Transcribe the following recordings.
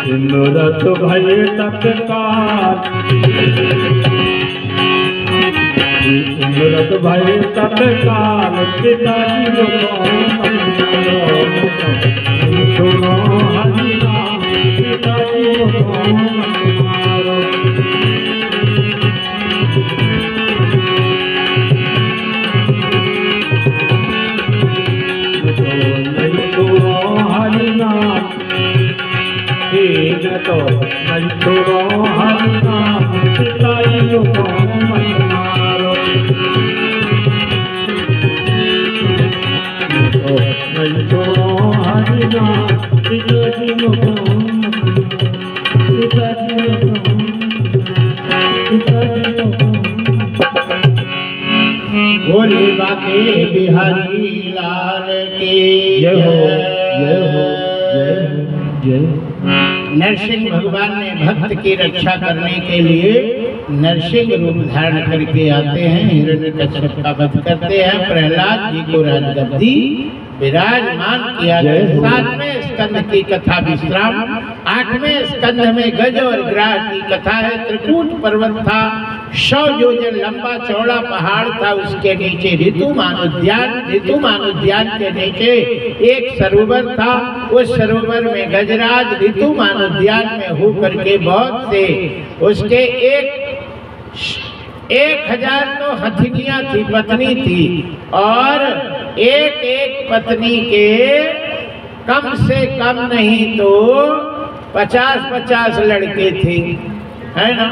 इंद्रत भय तत्काल इंद्रत भय तत्काल पिताजी सुनो हरि नाम पिताजी हरि नाम तो मंसूरो हरि नाम पिताजी को मारो मंसूरो हरि नाम पिताजी को बोले बाके बिहारी लाल की जय हो जय हो जय जय। नरसिंह भगवान ने भक्त की रक्षा करने के लिए नरसिंह रूप धारण करके आते हैं, हिरण्यकश्यप का वध करते हैं, प्रहलाद जी को राजगद्दी विराजमान किया। 7वें स्कंद की कथा विश्राम। 8वें स्कंद में गज और ग्राह की कथा है। त्रिकूट पर्वत था, 100 योजन लंबा चौड़ा पहाड़ था, उसके नीचे ऋतुमान उद्यान के नीचे एक सरोवर था। उस सरोवर में गजराज ऋतुमान उद्यान में होकर के बहुत से उसके 1000 तो हथिनियां थी, पत्नी थी, और एक पत्नी के कम से कम नहीं तो 50-50 लड़के थे, है ना।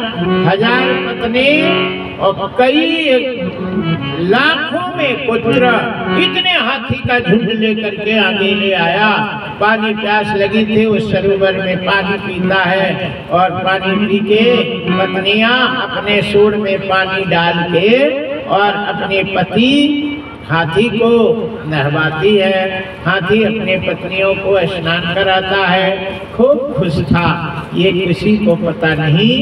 1000 पत्नी और कई लाखों में पुत्र। इतने हाथी का झुंड लेकर के आगे ले आया। पानी प्यास लगी थी, उस सरोवर में पानी पीता है, और पानी पी के पत्नियां अपने सूंड में पानी डाल के और अपने पति हाथी को नहवाती है। हाथी अपने पत्नियों को स्नान कराता है। खूब खुश था। ये किसी को पता नहीं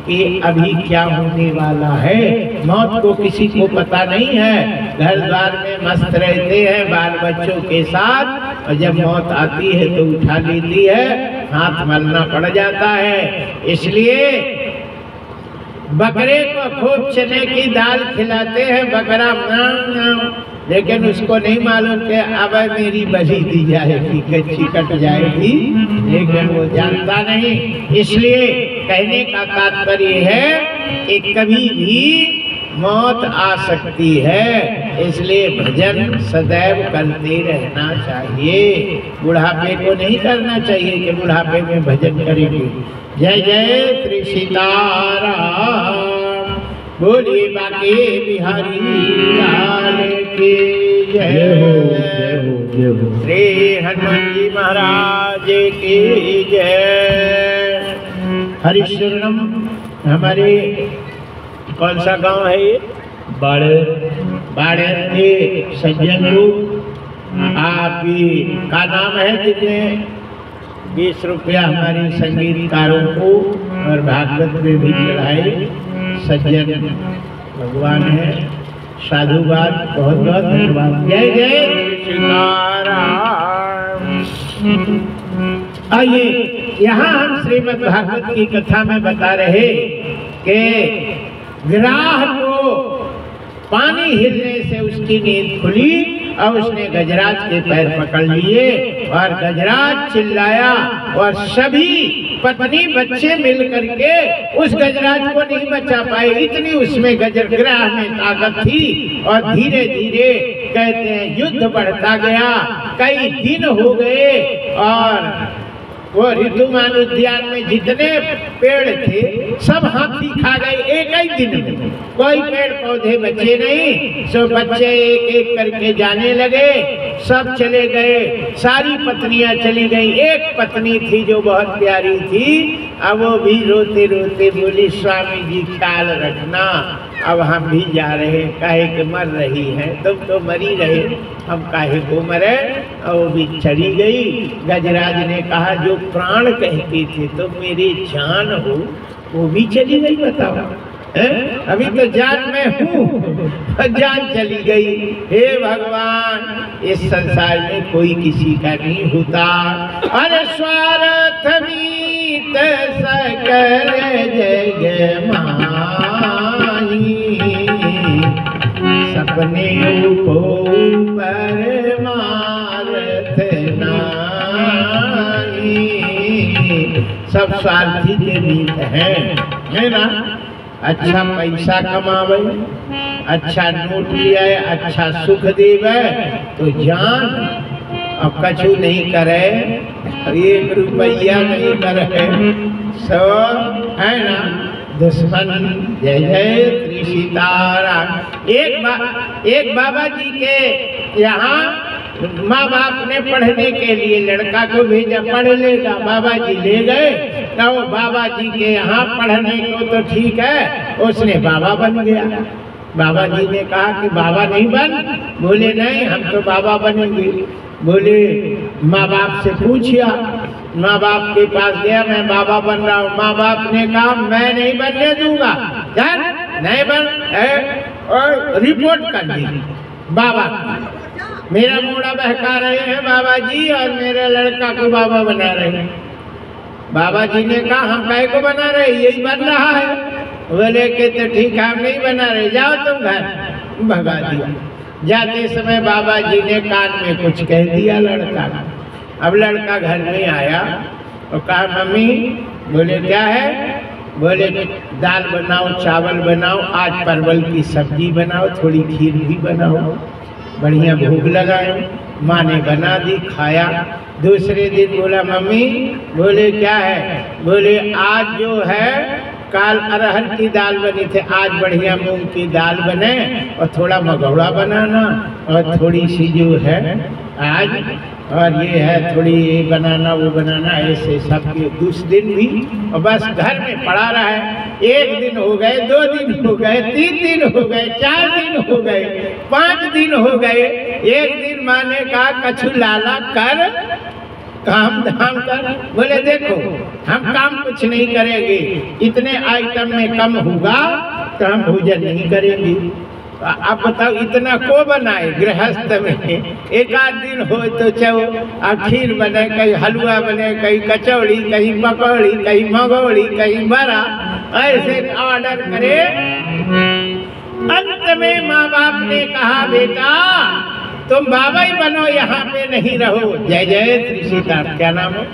कि अभी क्या होने वाला है। मौत को किसी को पता नहीं है। घर द्वार में मस्त रहते हैं बाल बच्चों के साथ, और जब मौत आती है तो उठा लेती है, हाथ मलना पड़ जाता है। इसलिए बकरे को खूब चने की दाल खिलाते हैं, बकरा लेकिन उसको नहीं मालूम कि अब मेरी बलि दी जाएगी, कच्ची कट जाएगी, लेकिन वो जानता नहीं। इसलिए कहने का तात्पर्य है कि कभी भी मौत आ सकती है, इसलिए भजन सदैव करते रहना चाहिए। बुढ़ापे को नहीं करना चाहिए कि बुढ़ापे में भजन करेंगे। जय जय श्री सीताराम। बोलिए बाके बिहारी लाल की जय हो। श्री हनुमान जी महाराज की जय। हरिशरणम। हमारे कौन सा गांव है ये? बाड़े के सज्जन लोग, आपकी का नाम है जिसने 20 रुपया हमारे संगीतकारों को और भागवत में भी चढ़ाए। सज्जन भगवान है, साधुवाद, बहुत बहुत धन्यवाद। जय जय सीताराम। आइए, यहाँ हम श्रीमद् भागवत की कथा में बता रहे कि ग्राह को पानी हिलने से उसकी नींद खुली और उसने गजराज के पैर पकड़ लिए और गजराज चिल्लाया, और सभी पत्नी बच्चे मिल करके उस गजराज को नहीं बचा पाए। इतनी उसमें गजरग्राह में ताकत थी, और धीरे धीरे कहते हैं युद्ध बढ़ता गया। कई दिन हो गए और वो ऋतुमान उद्यान में जितने पेड़ थे सब हाथी खा गए एक ही दिन में। कोई पेड़ पौधे बचे नहीं। सब बच्चे एक एक करके जाने लगे, सब चले गए, सारी पत्नियां चली गई। एक पत्नी थी जो बहुत प्यारी थी, अब वो भी रोते रोते बोली, स्वामी जी ख्याल रखना, अब हम भी जा रहे, काहे के मर रही है, तुम तो मरी रहे, हम काहे को मरे। और वो भी चली गई। गजराज ने कहा, जो प्राण कहती थी तुम मेरी जान हो, वो भी चली गई, बताओ। अभी तो जान में हूँ, जान चली गई। हे भगवान, इस संसार में कोई किसी का नहीं होता। अरे स्वार्थ मीत सकल जग माही, सपने ऊपर परमार्थ नाही। सब स्वार्थी के मीत है ना। अच्छा पैसा कमावे, अच्छा नोट लिया, अच्छा सुख देवे तो जान अब कछु नहीं करे, 1 रुपया नहीं करे, सब है ना दुश्मन। जय जय श्री सीताराम। एक बाबा जी के यहाँ माँ बाप ने पढ़ने के लिए लड़का को भेजा, पढ़ लेगा। बाबा जी ले गए तो बाबा जी के यहाँ पढ़ने को तो ठीक है, उसने बाबा बन गया। बाबा जी ने कहा कि बाबा नहीं बन, बोले नहीं हम तो बाबा बनेंगे। बोले माँ बाप से पूछिया, माँ बाप के पास गया, मैं बाबा बन रहा हूँ। माँ बाप ने कहा मैं नहीं बनने दूंगा, चल नहीं बन, और रिपोर्ट कर दी बाबा, मेरा मोड़ा बहका रहे हैं बाबा जी और मेरे लड़का को बाबा बना रहे हैं। बाबा जी ने कहा हम काय को बना रहे, यही बन रहा है। बोले कि तो ठीक है हम नहीं बना रहे, जाओ तुम घर। भगा दिया। जाते समय बाबा जी ने कान में कुछ कह दिया लड़का। अब लड़का घर में आया और कहा मम्मी, बोले क्या है, बोले दाल बनाओ, चावल बनाओ, आज परवल की सब्जी बनाओ, थोड़ी खीर भी बनाओ, बढ़िया भूख लगाए। माँ ने बना दी, खाया। दूसरे दिन बोला मम्मी, बोले क्या है, बोले आज जो है काल अरहर की दाल बनी थी, आज बढ़िया मूंग की दाल बने और थोड़ा मगौड़ा बनाना और थोड़ी सी जो है आज, और ये है थोड़ी ये बनाना वो बनाना, ऐसे सब। दूसरे दिन भी और बस घर में पड़ा रहा है। 1 दिन हो गए, 2 दिन हो गए, 3 दिन हो गए, 4 दिन हो गए, 5 दिन हो गए। एक दिन माँ ने कहा कछु लाला कर, काम धाम कर। बोले देखो हम काम कुछ नहीं करेंगे, इतने आइटम में कम होगा तो हम भोजन नहीं करेंगे। आप बताओ इतना को बनाए गृहस्थ में। 1 आध दिन हो तो चलो खीर बने, कहीं हलवा बने, कहीं कचौड़ी, कहीं पकौड़ी, कहीं मगौड़ी, कहीं बड़ा, ऐसे ऑर्डर करे। अंत में माँ बाप ने कहा बेटा तुम बाबा ही बनो, यहाँ पे नहीं रहो। जय जय श्री सीताराम। क्या नाम है?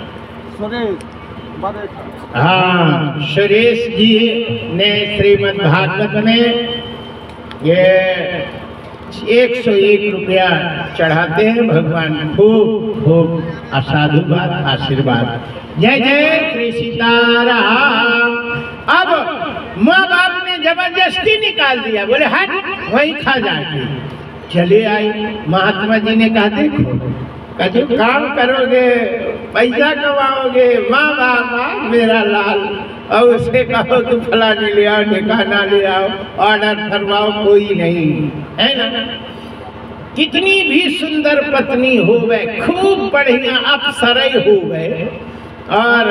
हाँ, सुरेश जी ने श्रीमद् भागवत में ये 101 रुपया चढ़ाते हैं। भगवान खूब खूब असाधुवाद आशीर्वाद। जय जय श्री सीताराम। अब माँ बाप ने जबरदस्ती निकाल दिया, बोले हट वही खा जाएगी। चले आई। महात्मा जी ने कहा देखो कभी काम करोगे पैसा कमाओगे, माँ बाबा मेरा लाल, और उसे कहो कि फलाने ले आओ, ठिकाना ले आओ, ऑर्डर करवाओ, कोई नहीं है ना। कितनी भी सुंदर पत्नी हो गए, खूब बढ़िया अप्सरा हो गए, और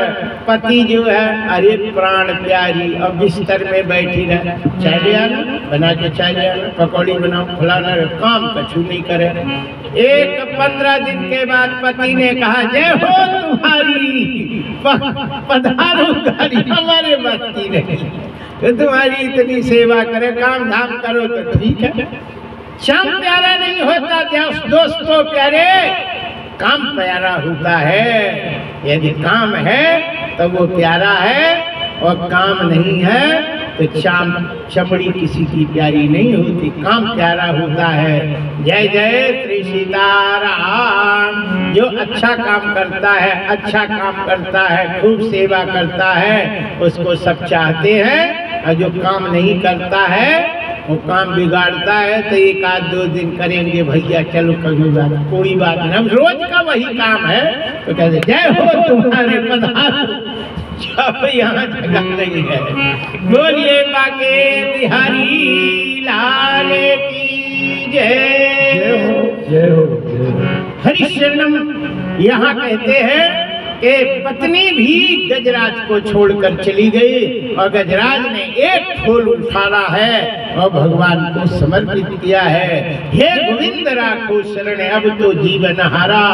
पति जो है अरे प्राण प्यारी, और बिस्तर में बैठी रहे, चाय ले आना बना के, चाय ले आना, पकौड़ी बनाओ, फलाना, काम कछु नहीं करे। 15 दिन के बाद पति ने कहा जय हो तुम्हारी, पधारो गाड़ी, हमारे बस्ती नहीं, तो तुम्हारी इतनी सेवा करे, काम धाम करो तो ठीक है। श्याम प्यारा नहीं होता दोस्तों प्यारे, काम प्यारा होता है। यदि काम है तो वो प्यारा है, और काम नहीं है तो चमड़ी किसी की प्यारी नहीं होती, काम प्यारा होता है। जय जय श्री सीताराम। जो अच्छा काम करता है, अच्छा काम करता है, खूब सेवा करता है, उसको सब चाहते हैं, और जो काम नहीं करता है वो काम बिगाड़ता है तो 1 आध 2 दिन करेंगे भैया, चलो कोई बात नहीं, रोज का वही काम है, तो कहते जय हो तुम्हारे पधारो, जब यहाँ जगह नहीं है। बोलिए बाके बिहारी लाल की जय हो। जय हो, जय हो। हरिशरणम यहाँ कहते हैं कि पत्नी भी गजराज को छोड़कर चली गई और गजराज ने एक फूल उठाना है और भगवान को समर्पित किया है। हे गोविंद राखो शरण अब तो जीवन हारा,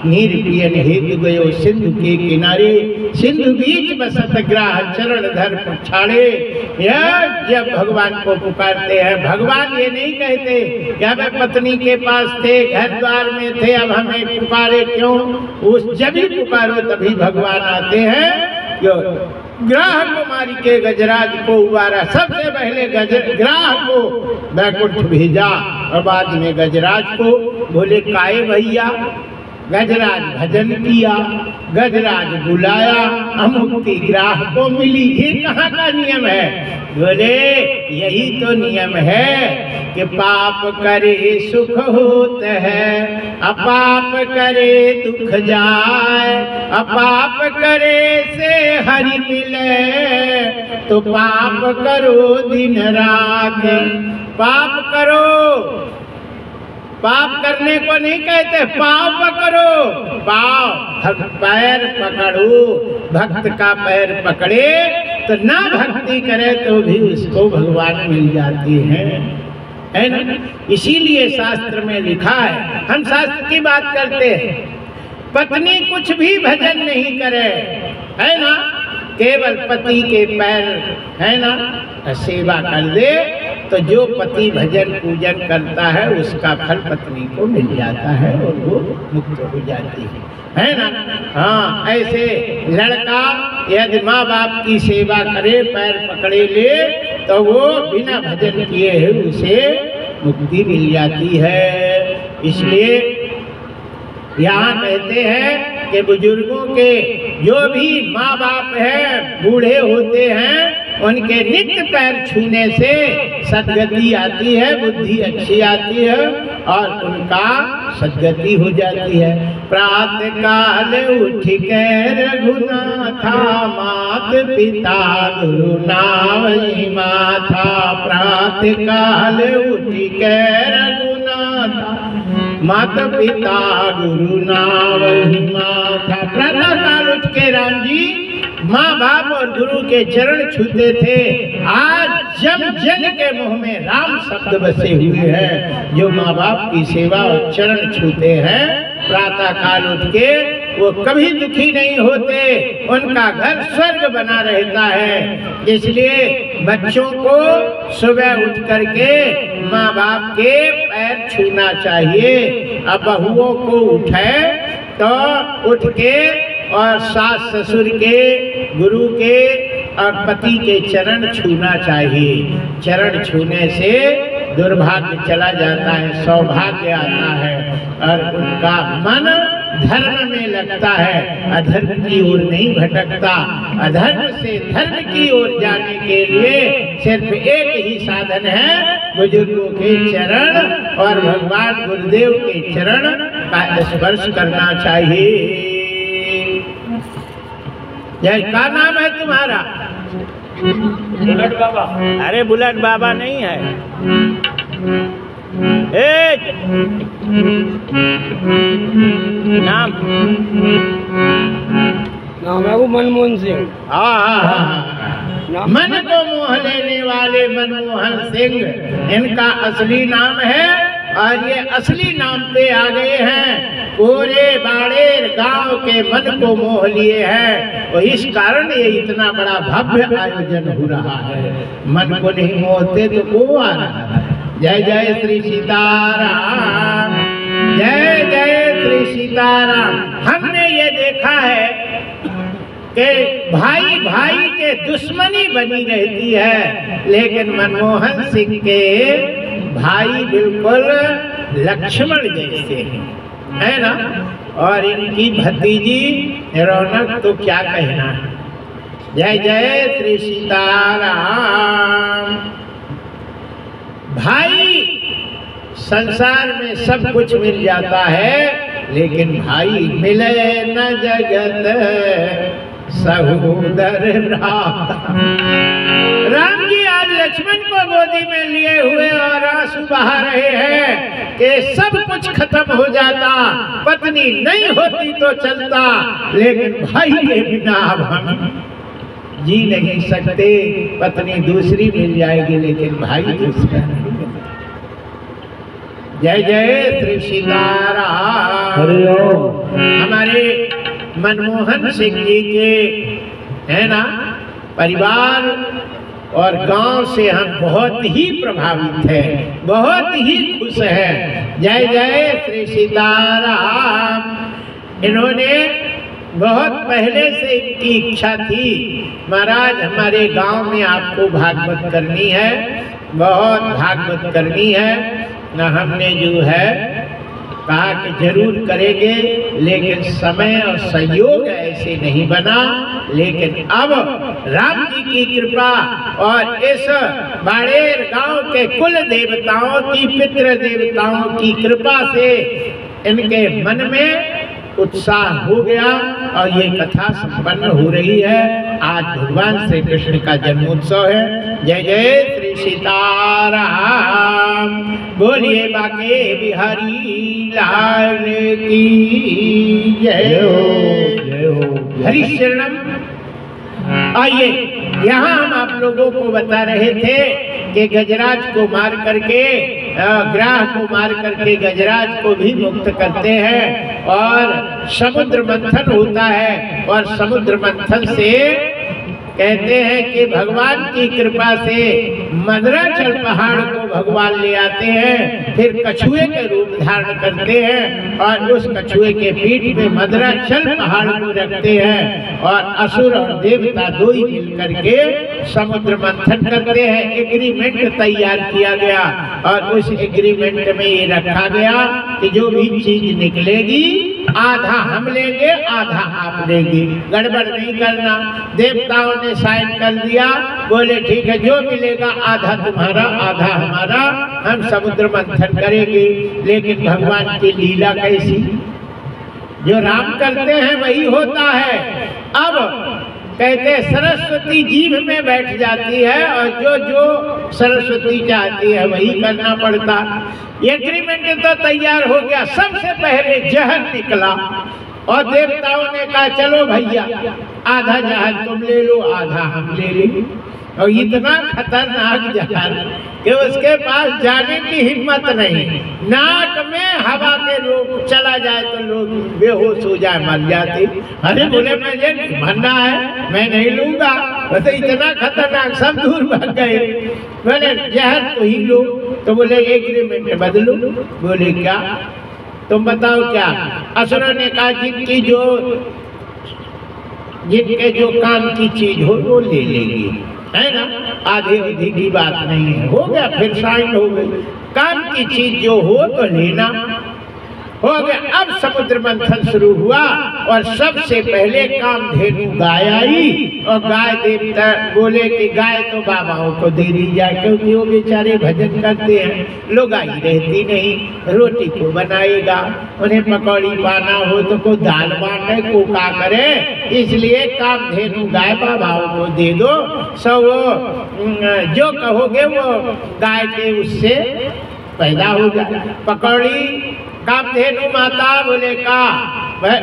नीर पियन हेतु गयो सिंधु के किनारे, सिंधु बीच बसत ग्राह चरण धर पछाड़े। यह जब भगवान को पुकारते हैं, भगवान ये नहीं कहते कि हमें पत्नी के पास थे, घर द्वार में थे, अब हमें पुकारे क्यों। उस जब भी पुकारो तभी भगवान आते हैं। जो ग्राह कुमारी के गजराज को उबारा, सबसे पहले ग्राह को बैकुंठ भेजा और बाद में गजराज को। बोले काहे भैया? गजराज भजन किया, गजराज बुलाया, मुक्ति ग्राह को मिली। ये कहाँ का नियम है? बोले यही तो नियम है कि पाप करे सुख होत है, अपाप करे दुख जाए, अपाप करे से हरि मिले, तो पाप करो दिन रात। पाप करो, पाप करने को नहीं कहते, पाव पकड़ो, पाव पैर पकड़ो। भक्त का पैर पकड़े तो ना भक्ति करे तो भी उसको भगवान मिल जाती है ना। इसीलिए शास्त्र में लिखा है, हम शास्त्र की बात करते हैं, पत्नी कुछ भी भजन नहीं करे, है ना, केवल पति के पैर, है ना, सेवा कर दे तो जो पति भजन पूजन करता है उसका फल पत्नी को मिल जाता है और वो मुक्त हो जाती है ना। हाँ, ऐसे लड़का यदि माँ बाप की सेवा करे, पैर पकड़े ले, तो वो बिना भजन किए है उसे मुक्ति मिल जाती है। इसलिए यहाँ कहते हैं कि बुजुर्गों के जो भी माँ बाप हैं, बूढ़े होते हैं, उनके नित्य पैर छूने से सद्गति आती है, बुद्धि अच्छी आती है और उनका सद्गति हो जाती है। प्रातः काल उठ के रघुनाथा, मात पिता गुरु नावई माथा। प्रातः काल उठ के रघुनाथा, माता पिता गुरु नावई माथा। प्रातः काल उठ के राम जी माँ बाप और गुरु के चरण छूते थे। आज जन जन के मुंह में राम शब्द बसे हुए हैं। जो माँ बाप की सेवा और चरण छूते हैं, प्रातः काल उठ के वो कभी दुखी नहीं होते, उनका घर स्वर्ग बना रहता है। इसलिए बच्चों को सुबह उठ करके माँ बाप के पैर छूना चाहिए। अब बहुओं को उठे तो उठ के और सास ससुर के, गुरु के और पति के चरण छूना चाहिए। चरण छूने से दुर्भाग्य चला जाता है, सौभाग्य आता है और उनका मन धर्म में लगता है, अधर्म की ओर नहीं भटकता। अधर्म से धर्म की ओर जाने के लिए सिर्फ एक ही साधन है, बुजुर्गों के चरण और भगवान गुरुदेव के चरण का स्पर्श करना चाहिए। यह क्या नाम है तुम्हारा? बुलेट बाबा। अरे बुलेट बाबा नहीं है, नाम है वो मनमोहन सिंह। मन को मोह लेने वाले मनमोहन सिंह इनका असली नाम है और ये असली नाम पे आ गए हैं। पूरे बाड़ेर गांव के मन को मोह लिए हैं और इस कारण ये इतना बड़ा भव्य आयोजन हो रहा है। मन को नहीं मोहते तो वो आ रहा है। जय जय श्री सीताराम, जय जय श्री सीताराम। हमने ये देखा है कि भाई भाई के दुश्मनी बनी रहती है, लेकिन मनमोहन सिंह के भाई बिल्कुल लक्ष्मण जैसे हैं, है ना। और इनकी भतीजी रौनक तो क्या कहना है। जय जय श्री सीताराम। भाई संसार में सब कुछ मिल जाता है, लेकिन भाई मिले न जगत सहोदर भ्राता। राम जी आज लक्ष्मण को गोदी में लिए हुए और आंसू बहा रहे हैं कि सब कुछ कुछ खत्म हो जाता, पत्नी नहीं होती तो चलता, लेकिन भाई के बिना अब हम जी नहीं सकते। पत्नी दूसरी मिल जाएगी लेकिन भाई दूसरा नहीं मिलेगा। जय जय श्री सीताराम। हरिओम। हमारे मनमोहन सिंह जी के है ना परिवार और गांव से हम बहुत ही प्रभावित हैं, बहुत ही खुश हैं। जय जय श्री सीताराम। इन्होंने बहुत पहले से इनकी इच्छा थी, महाराज हमारे गांव में आपको भागवत करनी है, बहुत भागवत करनी है ना। हमने जो है कहा कि जरूर करेंगे, लेकिन समय और संयोग ऐसे नहीं बना। लेकिन अब राम जी की कृपा और इस बाड़ेर गांव के कुल देवताओं की, पितृ देवताओं की कृपा से इनके मन में उत्साह हो गया और ये कथा संपन्न हो रही है। आज भगवान श्री कृष्ण का जन्मोत्सव है। जय जय श्री सीताराम। बोलिए बाके बिहारी लाल की जय हो। हरिशरणम। आइए, यहाँ हम आप लोगों को बता रहे थे कि गजराज को मार करके, ग्राह को मार करके गजराज को भी मुक्त करते हैं और समुद्र मंथन होता है। और समुद्र मंथन से कहते हैं कि भगवान की कृपा से मदराचल पहाड़ को भगवान ले आते हैं, फिर कछुए के रूप धारण करते हैं और उस कछुए के पीठ में मदराचल पहाड़ को रखते हैं और असुर और देवता दो ही मिल करके समुद्र मंथन करते हैं। एग्रीमेंट तैयार किया गया और उस एग्रीमेंट में ये रखा गया कि जो भी चीज निकलेगी आधा हम लेंगे, आधा आप लेंगे, गड़बड़ नहीं करना। देवताओं ने साइन कर दिया, बोले ठीक है, जो मिलेगा आधा तुम्हारा आधा हमारा, हम समुद्र मंथन करेंगे। लेकिन भगवान की लीला कैसी, जो राम करते हैं वही होता है। अब कहते सरस्वती जीभ में बैठ जाती है और जो जो सरस्वती चाहती है वही करना पड़ता। एग्रीमेंट तो तैयार हो गया, सबसे पहले जहर निकला और देवताओं ने कहा चलो भैया आधा जहर तुम ले लो, आधा हम ले लेंगे। और इतना खतरनाक जहर कि उसके पास जाने की हिम्मत नहीं, नाक में हवा के रोक चला जाए तो लोग बेहोश हो जाए, मर जाते। अरे बोले मुझे नहीं मरना है, मैं नहीं लूंगा। तो इतना खतरनाक, सब दूर भाग गए। बोले जहर तो ही लो, तो बोले एग्रीमेंट बदलो। बोले क्या, तुम बताओ क्या। असुरों ने कहा जिनके जो काम की चीज हो वो ले लेंगे, है ना, आधे अवधि की बात नहीं है। हो गया, फिर साइन हो गई, काम की चीज जो हो तो लेना। हो गया। अब समुद्र मंथन शुरू हुआ और सबसे पहले कामधेनु गाय आई और गाय देवता बोले कि गाय तो बाबाओं को दे दी जाए, क्योंकि वो बेचारे भजन करते हैं, लोग आई रहती नहीं, रोटी को बनाएगा, उन्हें पकौड़ी पाना हो तो कोई दाल बांटे को का करे, इसलिए कामधेनु गाय बाबाओं को दे दो। सो वो जो कहोगे वो गाय के उससे पैदा हो जाए। पकौड़ी कामधेनु माता बोले का,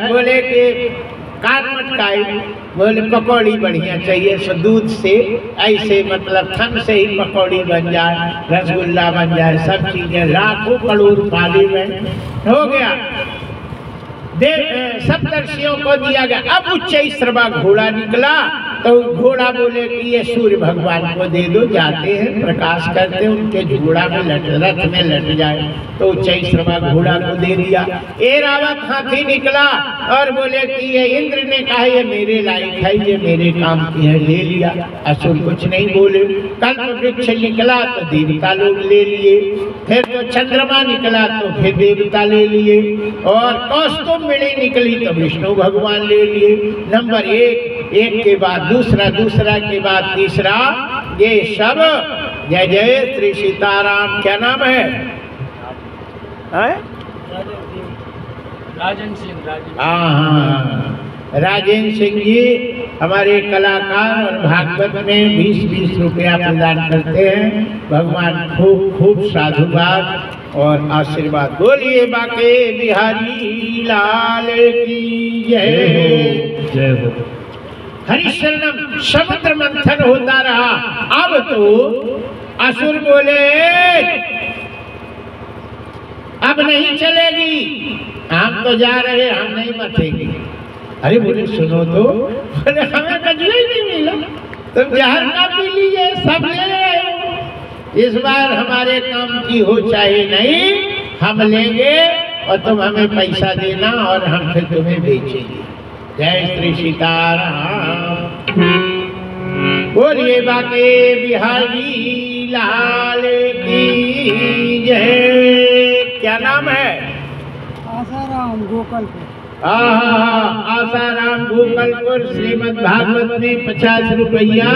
बोले कि कान मटकाई, बोले पकौड़ी बढ़िया चाहिए, सो दूध से ऐसे मतलब थन से ही पकौड़ी बन जाए, रसगुल्ला बन जाए, सब चीजें लाखों करोड़ पाली में हो गया। सप्तर्षियों को दिया गया। अब उच्चैश्रवा घोड़ा निकला तो घोड़ा बोले कि ये सूर्य भगवान को दे दो, जाते हैं प्रकाश करते हैं, उनके घोड़ा में रथ में लट जाए, तो उच्चैश्रवा घोड़ा को दे दिया। ऐरावत हाथी निकला और बोले कि ये इंद्र ने कहा ये मेरे लायक है, ये मेरे काम की है, ले लिया। असुर कुछ नहीं बोले। कल्प वृक्ष निकला तो देवता लोग ले लिए, फिर तो चंद्रमा निकला तो फिर देवता ले लिए, और कौस्तुभ मिली निकली तो विष्णु भगवान ले लिए। नंबर एक के बाद दूसरा, दूसरा के बाद तीसरा, ये सब जय जय श्री सीताराम। क्या नाम है? राजन सिंह। हाँ, राजेंद्र सिंह जी हमारे कलाकार और भागवत में 20-20 रुपया प्रदान करते हैं। भगवान खूब खूब साधुवाद और आशीर्वाद। बोलिए बाके बिहारी लाल की जय। जय हो। हरिशरणम समुद्र मंथन होता रहा। अब तो असुर बोले अब नहीं चलेगी, हम तो जा रहे, हम नहीं मरेंगे। अरे बोले सुनो तो, बोले हमें कजला ही नहीं मिला, तुम जहर का पी लीजिए, सब ले गए। इस बार हमारे काम की हो चाहे नहीं, हम लेंगे और तुम हमें पैसा देना और हम फिर तुम्हें बेचेंगे। जय श्री सीताराम। बोलिए बाके बिहारी लाल की जय। क्या नाम है? आसाराम गोकलपुर। आसाराम गोकलपुर श्रीमद् भागवत में 50 रुपया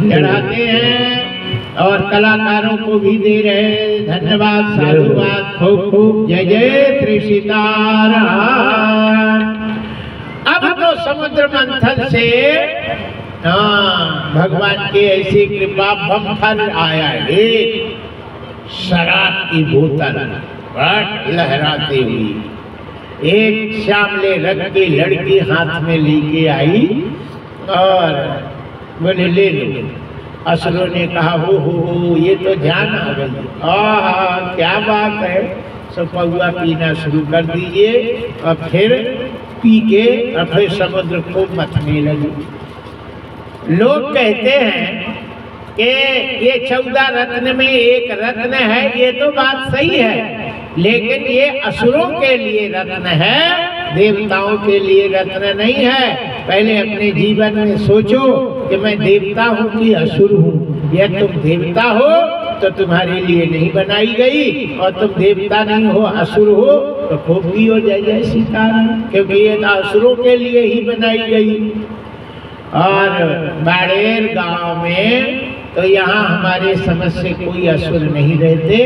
चढ़ाते हैं और कलाकारों को भी दे रहे हैं। धन्यवाद, साधुवाद, खूब खूब जय जय श्री सीताराम। अब तो समुद्र मंथन से भगवान की ऐसी कृपा बम्फर आया, एक शराब की बोतल लहराती हुई एक श्यामले रंग की लड़की हाथ में लेके आई और बोले ले लो। असुरों ने कहा हो ये तो जान आ गई। क्या बात है, सब पौआ पीना शुरू कर दीजिए और फिर पी के और फिर समुद्र को मथने लगे। लोग कहते हैं कि ये 14 रत्न में एक रत्न है, ये तो बात सही है, लेकिन ये असुरों के लिए रत्न है, देवताओं के लिए रत्न नहीं है। पहले अपने जीवन में सोचो कि मैं देवता हूँ कि असुर हूँ। यह तुम देवता हो तो तुम्हारे लिए नहीं बनाई गई, और तुम देवता नहीं हो, असुर हो तो खूब भी हो जय जय सीताराम, क्योंकि ये तो असुरों के लिए ही बनाई गई। और बाड़ेर गांव में तो यहाँ हमारे समझ से कोई असुर नहीं रहते,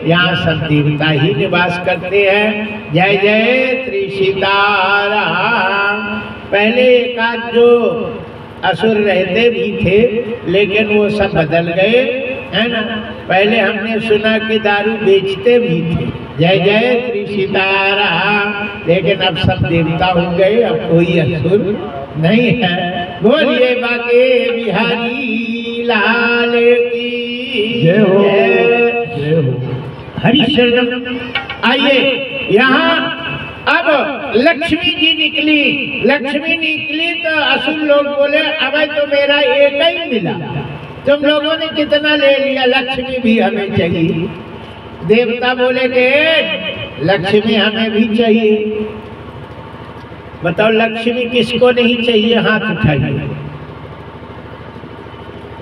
यहाँ सब देवता ही निवास करते हैं। जय जय श्री सीताराम। पहले एक आध जो असुर रहते भी थे, लेकिन वो सब बदल गए, है ना। पहले हमने सुना कि दारू बेचते भी थे। जय जय श्री सीताराम। लेकिन अब सब देवता हो गए, अब कोई असुर नहीं है। बोलिए बाके बिहारी लाल की जय हो। जय हो। हरिशरणम। आइए यहाँ अब लक्ष्मी जी निकली। लक्ष्मी निकली तो असुर लोग बोले अब तो मेरा एक ही मिला, तुम लोगों ने कितना ले लिया, लक्ष्मी भी हमें चाहिए। देवता बोले कि लक्ष्मी हमें भी चाहिए। बताओ लक्ष्मी किसको नहीं चाहिए, हाथ उठाइए।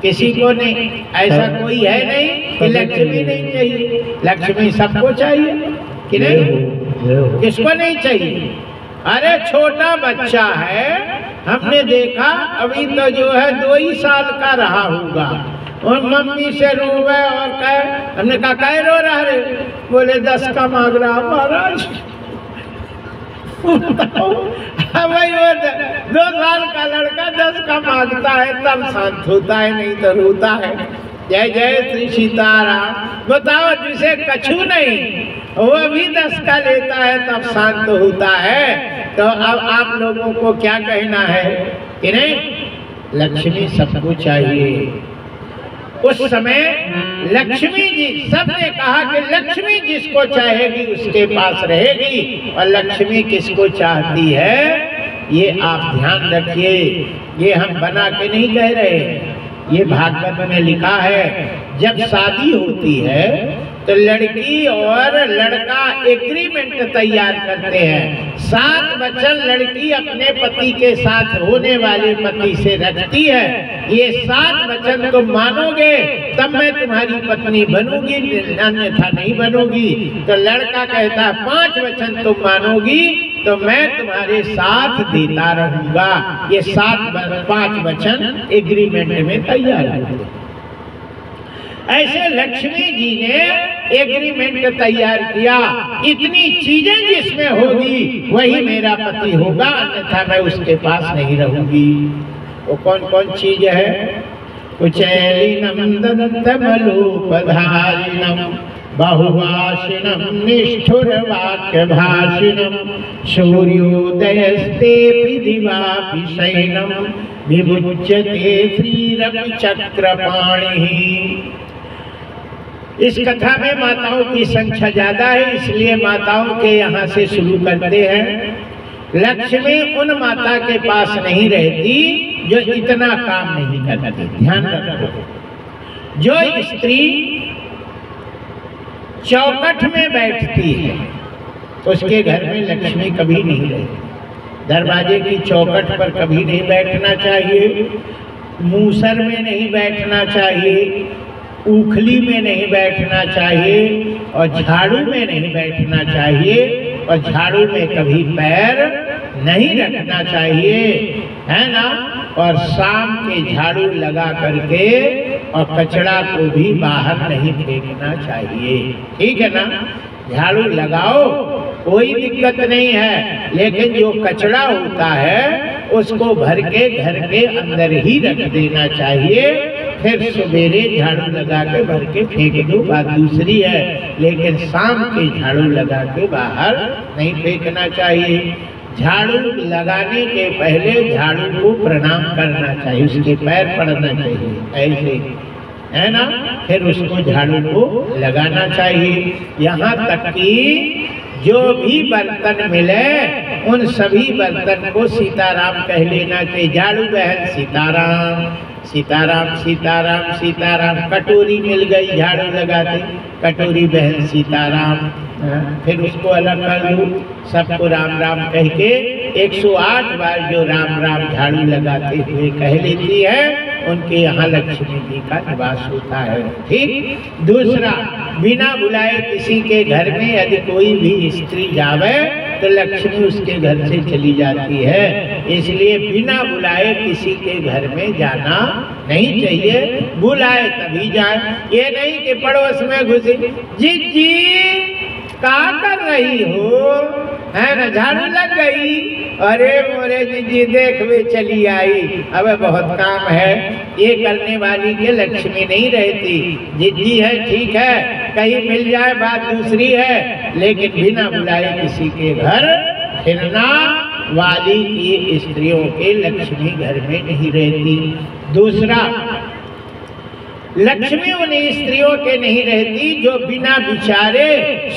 किसी को नहीं, ऐसा कोई है नहीं कि लक्ष्मी नहीं चाहिए। लक्ष्मी सबको चाहिए कि नहीं? किसको नहीं चाहिए? अरे छोटा बच्चा है, हमने देखा अभी तो जो है 2 ही साल का रहा होगा, और मम्मी से रोवे और कहे, हमने कहा कहे रो रहा रे? बोले 10 का मांग रहा महाराज। भाई वो 2 साल का लड़का 10 का मांगता है तब शांत होता है, नहीं तो रोता है। जय जय श्री सीताराम। बताओ जिसे कछु नहीं वो भी 10 का लेता है तब शांत होता है। तो अब आप लोगों को क्या कहना है कि नहीं, लक्ष्मी सबको चाहिए। उस समय लक्ष्मी जी, सबने कहा कि लक्ष्मी जिसको चाहेगी उसके पास रहेगी, और लक्ष्मी किसको चाहती है ये आप ध्यान रखिए। ये हम बना के नहीं कह रहे, ये भागवत में लिखा है। जब शादी होती है तो लड़की और लड़का एग्रीमेंट तैयार करते हैं। 7 वचन लड़की अपने पति के साथ होने वाले पति से रखती है। ये 7 वचन तुम मानोगे तब मैं तुम्हारी पत्नी बनूंगी, अन्यथा नहीं बनूंगी। तो लड़का कहता है 5 वचन तुम मानोगी तो मैं तुम्हारे साथ देता रहूंगा। ये 5 वचन एग्रीमेंट में तैयार है। ऐसे लक्ष्मी जी ने एग्रीमेंट तैयार किया, इतनी चीजें जिसमें होगी वही मेरा पति होगा, अन्यथा मैं उसके पास नहीं रहूंगी। वो कौन कौन चीज है? कुचैलिनम दंतमलोपधारिणम बहुभाषिणम निष्ठुर वाक्य भाषिणम सूर्योदयस्ते दिवाभिषैनम विमुच्यते श्रीरवि चक्रपाणि। इस कथा में माताओं की संख्या ज्यादा है, इसलिए माताओं के यहाँ से शुरू करते हैं। लक्ष्मी उन माता के पास नहीं रहती जो इतना काम नहीं करती। ध्यान रखो, जो स्त्री चौखट में बैठती है उसके घर में लक्ष्मी कभी नहीं रहती। दरवाजे की चौखट पर कभी नहीं बैठना चाहिए, मूसर में नहीं बैठना चाहिए, उखली में नहीं बैठना चाहिए और झाड़ू में नहीं बैठना चाहिए और झाड़ू में कभी पैर नहीं रखना चाहिए, है ना। और शाम के झाड़ू लगा करके और कचरा को भी बाहर नहीं फेंकना चाहिए, ठीक है ना। झाड़ू लगाओ, कोई दिक्कत नहीं है, लेकिन जो कचरा होता है उसको भर के घर के अंदर ही रख देना चाहिए, फिर सवेरे झाड़ू लगा के भर के फेंक दो, बात दूसरी है। लेकिन शाम के झाड़ू लगा के बाहर नहीं फेंकना चाहिए। झाड़ू लगाने के पहले झाड़ू को प्रणाम करना चाहिए, उसके पैर पड़ना चाहिए, ऐसे, है ना। फिर उसको झाड़ू को लगाना चाहिए। यहाँ तक कि जो भी बर्तन मिले उन सभी बर्तन को सीताराम कह लेना चाहिए। झाड़ू बहन सीताराम, सीताराम सीताराम सीताराम। कटोरी मिल गई, झाड़ू लगाते, कटोरी बहन सीताराम। फिर उसको अलग कर दो, सबको राम राम कह के 108 बार जो राम राम झाड़ू लगाते हुए कह लेती है, उनके यहाँ लक्ष्मी जी का निवास होता है, ठीक। दूसरा, बिना बुलाए किसी के घर में यदि कोई भी स्त्री जावे तो लक्ष्मी उसके घर से चली जाती है, इसलिए बिना बुलाए किसी के घर में जाना नहीं चाहिए। बुलाए तभी जाए, ये नहीं कि पड़ोस में घुसी, जी क्या कर रही हो, है ना, झाड़ू लग गई, अरे मोरे जी देख वे चली आई, अबे बहुत काम है। ये करने वाली के लक्ष्मी नहीं रहती। जिद्दी है, ठीक है, कहीं मिल जाए बात दूसरी है, लेकिन बिना बुलाए किसी के घर फिरना वाली की स्त्रियों के लक्ष्मी घर में नहीं रहती। दूसरा, लक्ष्मी उन स्त्रियों के नहीं रहती जो बिना विचारे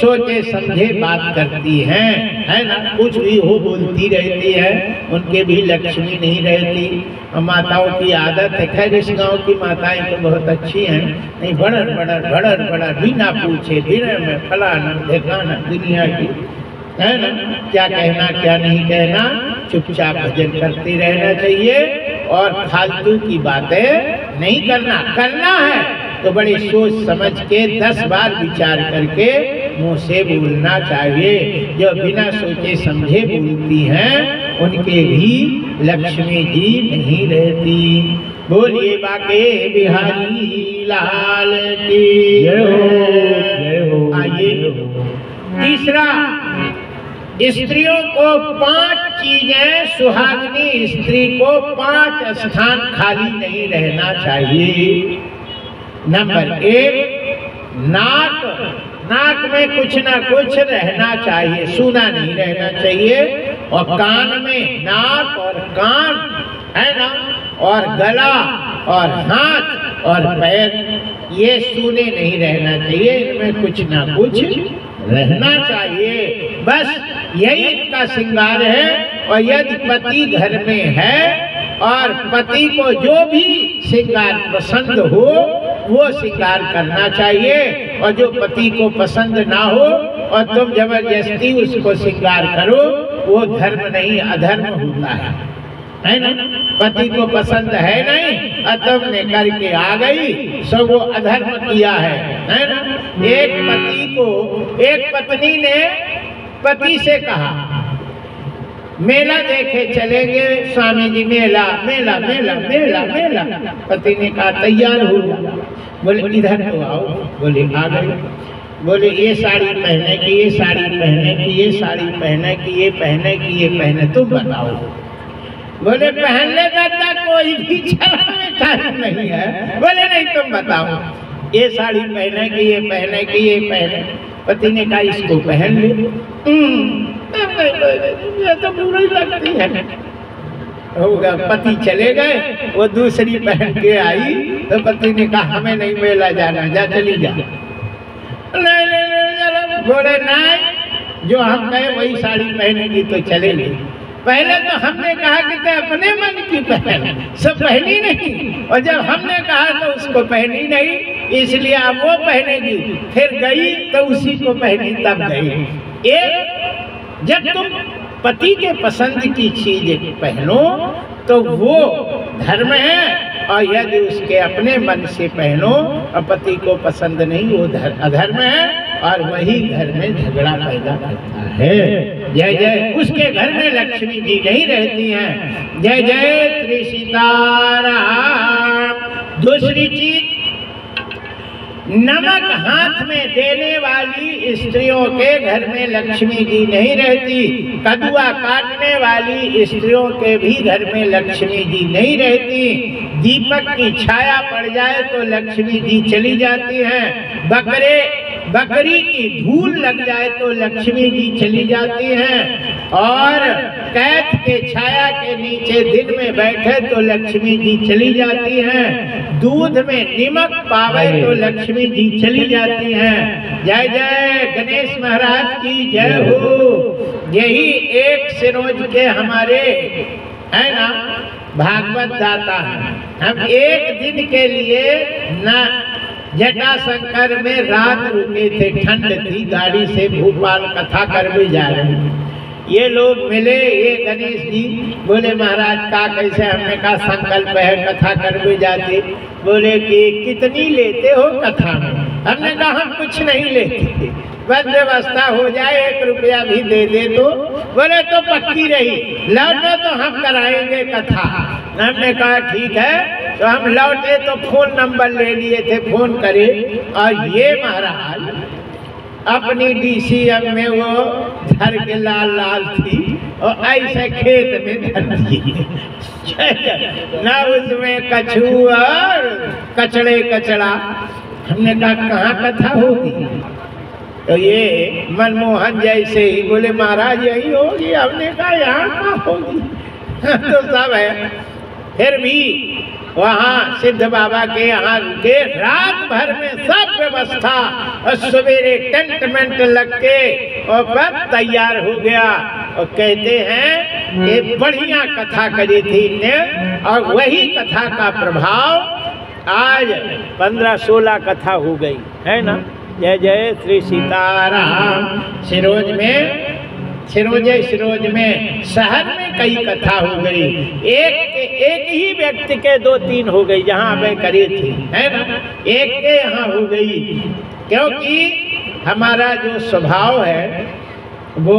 सोचे समझे बात करती हैं, है ना, कुछ भी हो बोलती रहती है, उनके भी लक्ष्मी नहीं रहती। और माताओं की आदत है, खैर इस गाँव की माताएं तो बहुत अच्छी हैं, नहीं बड़र बड़र बिना पूछे बिना में फलाना ढेकाना दुनिया की, है ना, क्या कहना क्या नहीं कहना, चुपचाप भजन करते रहना चाहिए और फालतू की बातें नहीं करना। करना है तो बड़ी सोच समझ के 10 बार विचार करके मुंह से बोलना चाहिए। जो बिना सोचे समझे बोलती हैं उनके भी लक्ष्मी जी नहीं रहती। बोलिए बाके बिहारी लाल की जय हो। आइए, तीसरा, स्त्रियों को 5 चीजें, सुहागिनी स्त्री को 5 स्थान खाली नहीं रहना चाहिए। नंबर 1, नाक, नाक में कुछ ना कुछ रहना चाहिए, सूना नहीं रहना चाहिए। और कान में, नाक और कान, है ना, और गला और हाथ और पैर, ये सूने नहीं रहना चाहिए, इनमें कुछ ना कुछ रहना चाहिए। बस यही इनका श्रृंगार है। और यदि पति घर में है और पति को जो भी श्रृंगार पसंद हो वो श्रृंगार करना चाहिए, और जो पति को पसंद ना हो और तुम जबरदस्ती उसको श्रृंगार करो, वो धर्म नहीं अधर्म होता है ना। पति को पसंद है नहीं और तुमने करके आ गई, सो वो अधर्म किया है ना। एक पत्नी ने पति से कहा, मेला देखे चलेंगे स्वामी जी, मेला मेला मेला मेला मेला। पति ने कहा तैयार हो जा। बोले इधर तो आओ। बोले आ गए। बोले ये साड़ी पहने की, ये साड़ी पहने की, ये साड़ी पहने की, ये पहने की, ये पहने, तुम बताओ। बोले पहन ले दादा, कोई भी चला में टाइम नहीं है। बोले नहीं तुम बताओ। ये साड़ी पहने की, ये पहने की, ये पहने। पति ने कहा इसको पहन ले। ये तो बुरी लगती है। होगा, पति चले गए, वो दूसरी पहन के आई तो पति ने कहा हमें नहीं मेला जाना, जा चली जा। नहीं, बोले नहीं, जो हम कहे वही साड़ी पहनेगी तो चलेगी। पहले तो हमने कहा कि ते अपने मन की पहन, सब पहनी नहीं, और जब हमने कहा तो उसको पहनी नहीं, इसलिए अब वो पहनेगी। फिर गई तो उसी को पहनी, तब गई। एक जब तुम पति के पसंद की चीज पहनो तो वो धर्म है, और यदि उसके अपने मन से पहनो और पति को पसंद नहीं, वो अधर्म है, और वही घर में झगड़ा पैदा करता है। जय जय। उसके घर में लक्ष्मी जी नहीं रहती हैं। जय जय श्री सीताराम। दूसरी चीज, नमक हाथ में देने वाली स्त्रियों के घर में लक्ष्मी जी नहीं रहती। कदुआ काटने वाली स्त्रियों के भी घर में लक्ष्मी जी नहीं रहती। दीपक की छाया पड़ जाए तो लक्ष्मी जी चली जाती हैं। बकरी की धूल लग जाए तो लक्ष्मी जी चली जाती हैं। और कैथ के छाया के नीचे दिन में बैठे तो लक्ष्मी जी चली जाती हैं। दूध में नमक पावे तो लक्ष्मी जी चली जाती हैं। जय जय गणेश महाराज की जय हो। यही एक सिरोज के हमारे है ना भागवत दाता है। हम एक दिन के लिए न जटाशंकर में रात रुके थे, ठंड थी, गाड़ी से भोपाल कथा कर भी जा रहे। ये लोग मिले, ये गणेश जी बोले महाराज का कैसे? हमने कहा संकल्प है कथा कर भी जाते। बोले कि कितनी लेते हो कथा में? हमने कहा हम कुछ नहीं लेते, बस व्यवस्था हो जाए, 1 रुपया भी दे दे तो। बोले तो पक्की रही, लौटो तो हम कराएंगे कथा। हमने कहा ठीक है। तो हम लौटे तो फोन नंबर ले लिए थे, फोन करे, और ये महाराज अपनी DCM में वो धर के लाल लाल थी और ऐसे खेत में धर दिए न उसमें कछू और कचड़ा। हमने कहा कहाँ कथा होगी? तो ये मनमोहन जैसे ही बोले महाराज यही होगी। हमने कहा यहाँ कहाँ होगी? तो सब है। फिर भी वहाँ सिद्ध बाबा के यहाँ रुके, रात भर में सब व्यवस्था, और सवेरे टेंट मेंट लग के और बस तैयार हो गया। और कहते हैं कि बढ़िया कथा करी थी ने, और वही कथा का प्रभाव आज 15-16 कथा हो गई है ना। जय जय श्री सीताराम। सिरोज में शहर में कई कथा हो गई। एक ही व्यक्ति के 2-3 हो गई, जहाँ वे करी थी है ना, एक के यहाँ हो गई। क्योंकि हमारा जो स्वभाव है वो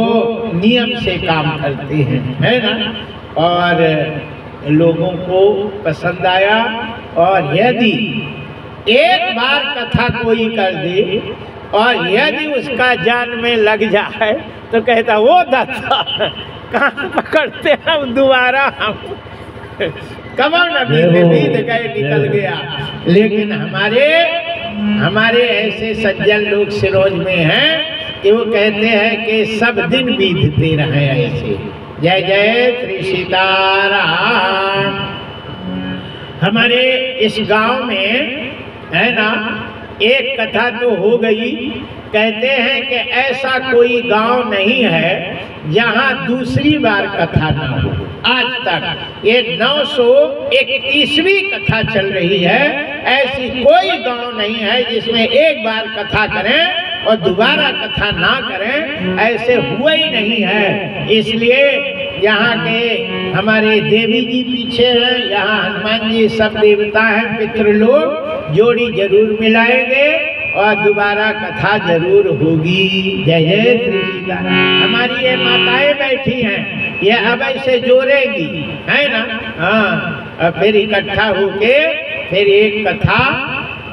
नियम से काम करते हैं है ना, और लोगों को पसंद आया। और यदि एक बार कथा कोई कर दे और यदि उसका जान में लग जाए तो कहता वो दादा कहाँ पकड़ते हम दोबारा, हम कमर न बीत गए, निकल गया। लेकिन हमारे ऐसे सज्जन लोग सिरोज में हैं कि वो कहते हैं कि सब दिन बीतते रहे ऐसे। जय जय श्री सीताराम। हमारे इस गांव में है ना एक कथा तो हो गई। कहते हैं कि ऐसा कोई गांव नहीं है जहां दूसरी बार कथा ना हो। आज तक ये 931वीं कथा चल रही है। ऐसी कोई गांव नहीं है जिसमें एक बार कथा करें और दोबारा कथा ना करें, ऐसे हुआ ही नहीं है। इसलिए यहाँ के हमारे देवी जी पीछे हैं, यहाँ हनुमान जी, सब देवता हैं, पितृ लोग, जोड़ी जरूर मिलाएंगे और दोबारा कथा जरूर होगी। जय जय श्री सीताराम। हमारी ये माताएं बैठी हैं, ये अब ऐसे जोड़ेंगी है ना। हाँ, और फिर इकट्ठा होके फिर एक कथा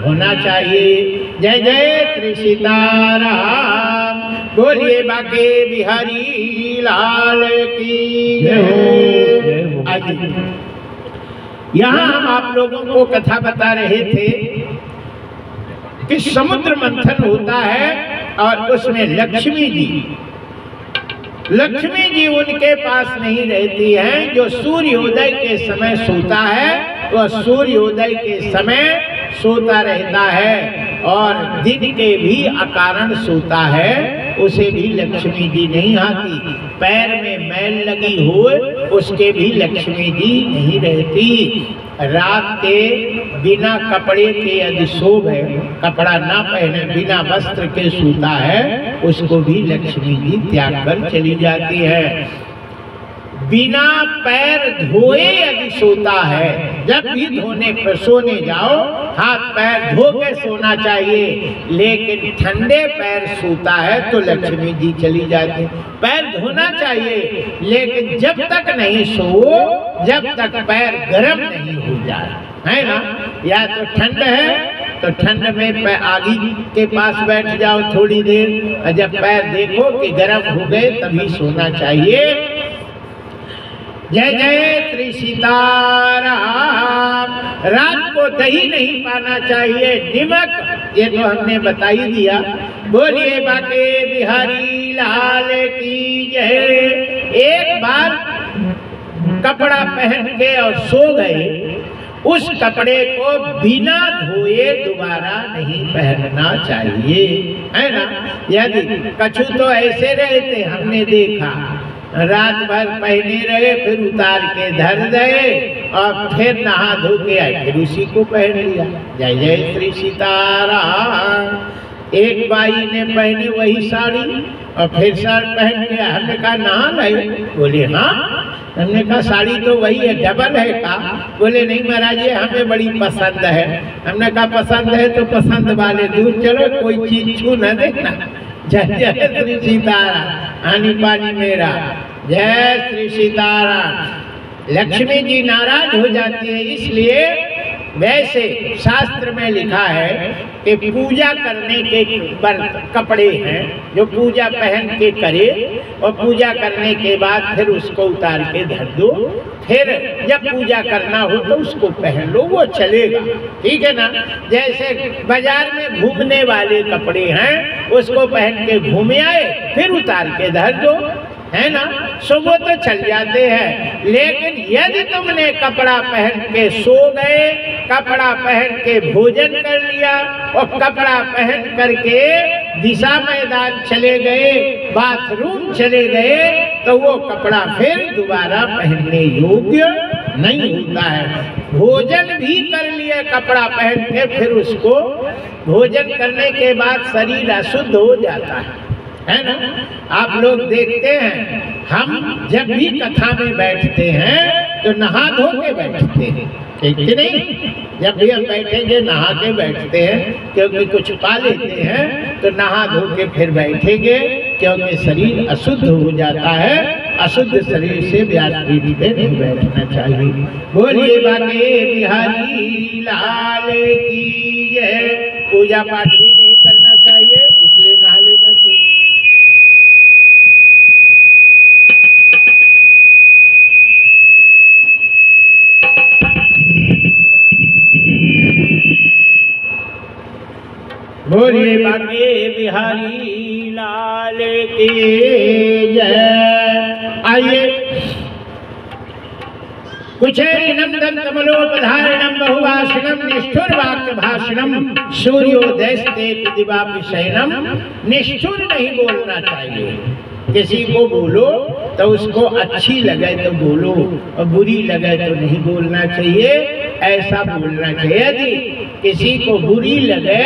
होना चाहिए। जय जय श्री सीताराम, बोलिए बाके बिहारी लाल की जय। आइए, यहाँ हम आप लोगों को कथा बता रहे थे कि समुद्र मंथन होता है और उसमें लक्ष्मी जी उनके पास नहीं रहती हैं। जो सूर्योदय के समय सोता है वह सूर्योदय के समय सोता रहता है, और दिन के भी अकारण सोता है, उसे भी लक्ष्मी जी नहीं आती। पैर में मैल लगी हो उसके भी लक्ष्मी जी नहीं रहती। रात के बिना कपड़े के यदि शोभ है, कपड़ा ना पहने बिना वस्त्र के सूता है, उसको भी लक्ष्मी जी त्याग कर चली जाती है। बिना पैर धोए यदि सोता है, जब भी धोने पर सोने जाओ हाथ पैर धो के सोना चाहिए, लेकिन ठंडे पैर सोता है तो लक्ष्मी जी चली जाती। पैर धोना चाहिए, लेकिन जब तक नहीं सो, जब तक पैर गर्म नहीं हो जाए, है ना। या तो ठंड है तो ठंड में आगी के पास बैठ जाओ थोड़ी देर, और जब पैर देखो कि गर्म हो गए तभी सोना चाहिए। जय जय श्री सीताराम। रात को दही नहीं पाना चाहिए, नमक, ये तो हमने बता ही दिया। बोलिए बाके बिहारी लाल की जय। एक बार कपड़ा पहन के और सो गए, उस कपड़े को बिना धोए दोबारा नहीं पहनना चाहिए, है ना। यदि कछु तो ऐसे रहते, हमने देखा रात भर पहने रहे, फिर उतार के धर गए और फिर नहा धो के आए, फिर उसी को पहन लिया। जय जय श्री सीताराम। एक बाई ने पहने वही साड़ी और फिर साड़ी पहन के, हमने कहा नहा लाए, बोले हाँ। हमने कहा साड़ी तो वही है, डबल है का? बोले नहीं महाराज ये हमें बड़ी पसंद है। हमने कहा पसंद है तो पसंद वाले दूर चलो, कोई चीज छू न देना। जय जय श्री सीताराम। आनी पानी मेरा, जय श्री सीताराम। लक्ष्मी जी नाराज हो जाती है, इसलिए वैसे शास्त्र में लिखा है कि पूजा करने के कपड़े हैं जो पूजा पहन के करे, और पूजा करने के बाद फिर उसको उतार के धर दो, फिर जब पूजा करना हो तो उसको पहन लो, वो चलेगा, ठीक है ना। जैसे बाजार में घूमने वाले कपड़े हैं, उसको पहन के घूम आए फिर उतार के धर दो, है ना, सो वो तो चल जाते हैं। लेकिन यदि तुमने कपड़ा पहन के सो गए, कपड़ा पहन के भोजन कर लिया और कपड़ा पहन करके दिशा मैदान चले गए, बाथरूम चले गए, तो वो कपड़ा फिर दोबारा पहनने योग्य नहीं होता है। भोजन भी कर लिए कपड़ा पहन के, फिर उसको भोजन करने के बाद शरीर अशुद्ध हो जाता है ना। आप लोग देखते हैं, हम जब भी कथा में बैठते हैं तो नहा धो के बैठते हैं, ठीक नहीं। जब भी हम बैठेंगे नहा के बैठते हैं, क्योंकि कुछ पा लेते हैं तो नहा धो के फिर बैठेंगे, क्योंकि शरीर अशुद्ध हो जाता है। अशुद्ध शरीर से व्यासपीठ पे नहीं बैठना चाहिए। बोलिए बाके बिहारी लाल की जय। पूजा पाठ भी नहीं करना चाहिए, इसलिए नहा लेना चाहिए। बोलिए बाके बिहारी लाल की जय। आइए, कुचैलिनम दंतमलोपधारिणम बहुभाषिणम निष्ठुर वाक्य भाषणम सूर्योदयस्ते दिवापि शयनम। निष्ठुर नहीं बोलना चाहिए, किसी को बोलो तो उसको अच्छी लगे तो बोलो और बुरी लगे तो नहीं बोलना चाहिए, ऐसा बोलना चाहिए। यदि किसी को बुरी लगे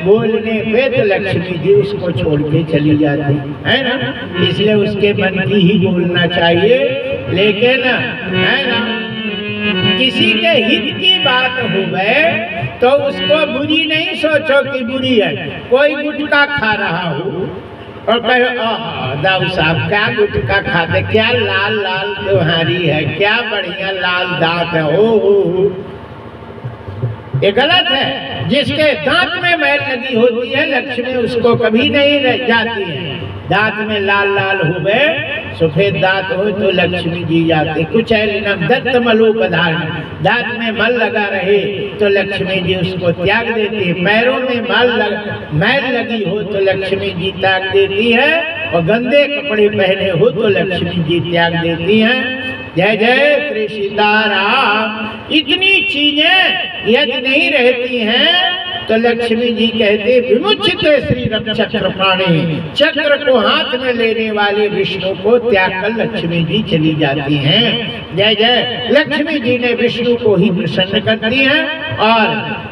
बोलने पे तो लक्ष्मी जी उसको छोड़ के चली जाती है ना, इसलिए उसके मन की ही बोलना चाहिए। लेकिन है ना, किसी के हित की बात हो गए तो उसको बुरी नहीं सोचो कि बुरी है। कोई गुटखा खा रहा हो और कहो दाऊ साहब क्या गुटखा खाते, क्या लाल लाल तुम्हारी है, क्या बढ़िया लाल दांत है, ओ ये गलत है। जिसके दांत में मैल लगी होती है लक्ष्मी उसको कभी नहीं रह जाती है। दांत में लाल लाल हो गए, सफेद दांत हो तो लक्ष्मी जी जाते। कुछ ऐलिनम दत्त मलोपधारण, दांत में मल लगा रहे तो लक्ष्मी जी उसको त्याग देती है। पैरों में मैल लगी हो तो लक्ष्मी जी त्याग देती है, और गंदे कपड़े पहने हो तो लक्ष्मी जी त्याग देती हैं। जय जय श्री सीताराम। इतनी चीजें यदि नहीं रहती हैं तो लक्ष्मी जी कहते विमुचित श्री चक्र प्राणी, चक्र को हाथ में लेने वाले विष्णु को त्याग कर लक्ष्मी जी चली जाती हैं। जय जय। लक्ष्मी जी ने विष्णु को ही प्रसन्न करती हैं, और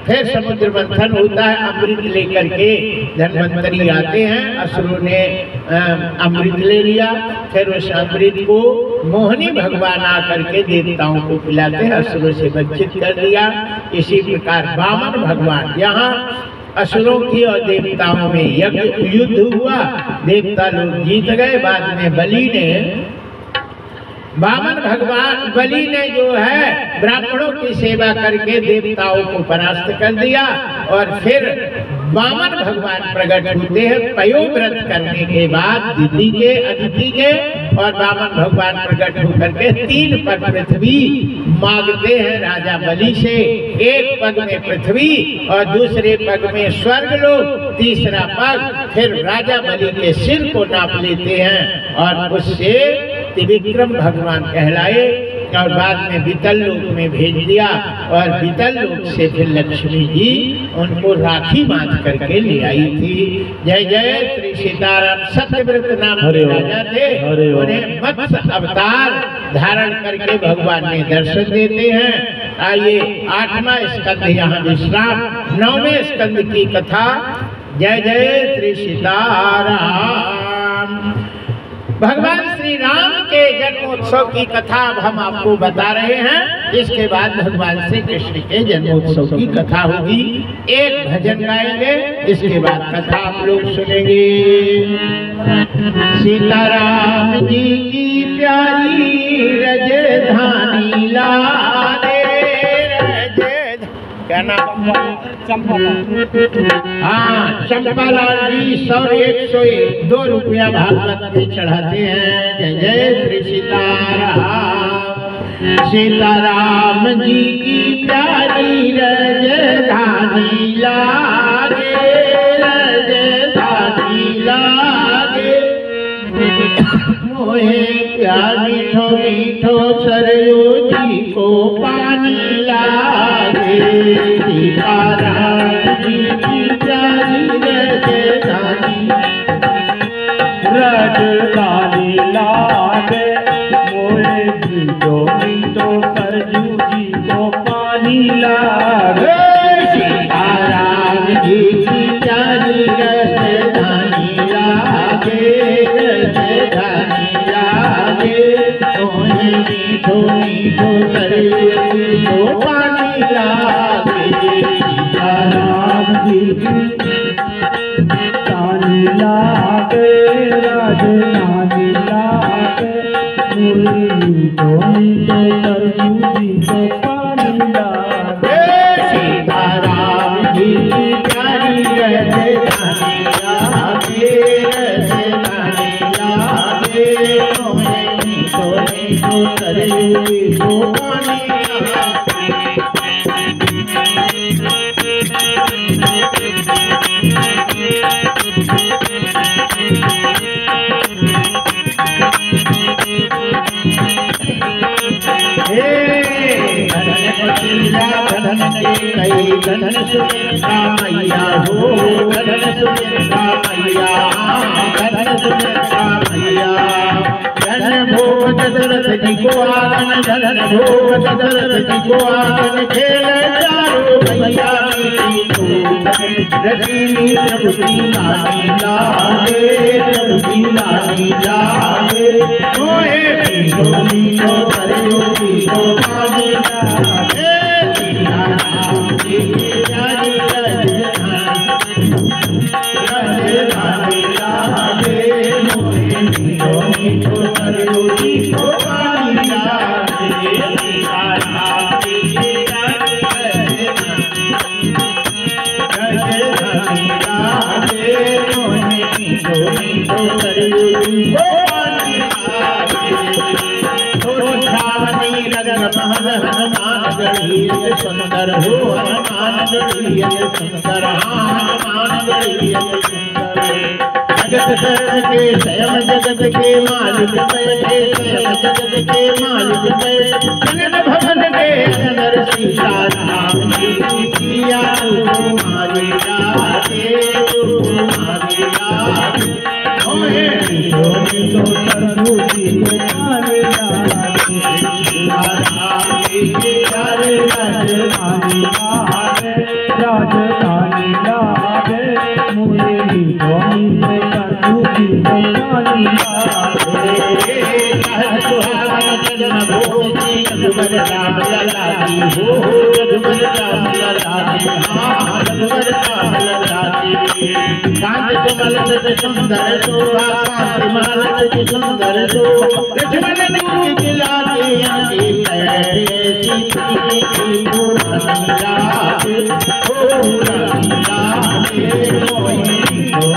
फिर समुद्र मंथन होता है। अमृत लेकर के धन्वंतरी आते हैं, असुरों ने अमृत ले लिया, फिर उस अमृत को मोहिनी भगवान आकर के देवताओं को पिलाते हैं, असुरों से वंचित कर दिया। इसी प्रकार वामन भगवान, यहाँ असुरों की और देवताओं में युद्ध हुआ, देवता लोग जीत गए। बाद में बलि ने जो है ब्राह्मणों की सेवा करके देवताओं को परास्त कर दिया, और फिर वामन भगवान प्रकट होते हैं पयोव्रत करने के बाद अदिति के, और वामन भगवान प्रकट होकर के 3 पग पृथ्वी मांगते हैं राजा बलि से। एक पग में पृथ्वी और दूसरे पग में स्वर्ग लोक, तीसरा पग फिर राजा बलि के सिर को नाप लेते हैं, और उससे त्रिविक्रम भगवान कहलाए, और बाद में बीतल लोक में भेज दिया, और बीतल लोक से फिर लक्ष्मी जी उनको राखी बांध करके ले आई थी। जय जय श्री सीताराम। सत्यव्रत नाम के राजा थे, उन्हें मत्स्य अवतार धारण करके भगवान ने दर्शन देते हैं। आइए 8वां स्कंद यहाँ विश्राम, 9वें स्कंद की कथा। जय जय श्री सीताराम। भगवान श्री राम के जन्मोत्सव की कथा अब हम आपको बता रहे हैं। इसके बाद भगवान श्री कृष्ण के जन्मोत्सव की कथा होगी। एक भजन गाएंगे, इसके बाद कथा आप लोग सुनेंगे। सीताराम जी की प्यारी रजधानी लागे, क्या नाम? हाँ, चंपालाल जी 100-101 2 रुपया भागवत में चढ़ाते हैं। जय जय श्री सीताराम। सीताराम जी की प्यारी रजधानी लागे, रजधानी लागे, मोहे प्यार मीठो मीठो सरयू जी को पानी लागे। सीताराम जी की प्यारी रजधानी, रजधानी लागे, मोहे मीठो मीठो सरयू जी को पानी लागे। सीताराम जी की प्यारी रजधानी लागे, रजधानी लागे, मोहे मीठो मीठो सरयू जी को पानी लागे। सीताराम जी की राजधानी लागे, राजधानी लागे, मोहे मीठो मीठो सरयू जी को पानी लागे। सीताराम जी की प्यारी रजधानी लागे, रजधानी लागे, मोहे मीठो मीठो सरयू जी को पानी लागे। धन के कई धन सुमित्रा मैया हो, धन सुमित्रा मैया, धन सुमित्रा मैया। धन भोग दशरथ जी को आंगन, धन भोग दशरथ जी को आंगन, खेल चारों मैया रसीली प्रभु की लानी लागे, प्रभु की लानी लागे, मोहे मीठो मीठो सरयू जी को पानी लागे। सीताराम जी की प्यारी रजधानी लागे, मोहे मीठो मीठो सरयू जी को पानी लागे। सीताराम जी की प्यारी रजधानी लागे मोहे मीठो मीठो सरयू वो पानी लागे तो छावनी रंग महल हनुमान गढ़ियल सुंदर हो हनुमान गढ़ियल सुंदर हनुमान गढ़ियल सुंदर जगत सर्व के स्वयं जगत के मालिक बैठे स्वयं जगत के मालिक बैठे जनन भवन के अंदर सीताराम जी सिया तुम्हारी लागे तुम्हारी लागे मोहे मीठो मीठो सरयू जी तुम्हारी लागे सीताराम जी प्यारे राजधानी लागे राजधानी लागे मोहे मीठो मीठो सरयू जी तुम्हारी लागे सुहागन जन्म भूमि रघुबर राम ललाटी हो रघुबर राम ललाटी हाँ रघुबर राम ललाटी कांत कमल सत सुंदर शोभा कांत कमल सत सुंदर शोभा लक्ष्मण दूत खिलाते अंके बैठे सीती की पूरन लागे पूरन लागे मोहि मीठो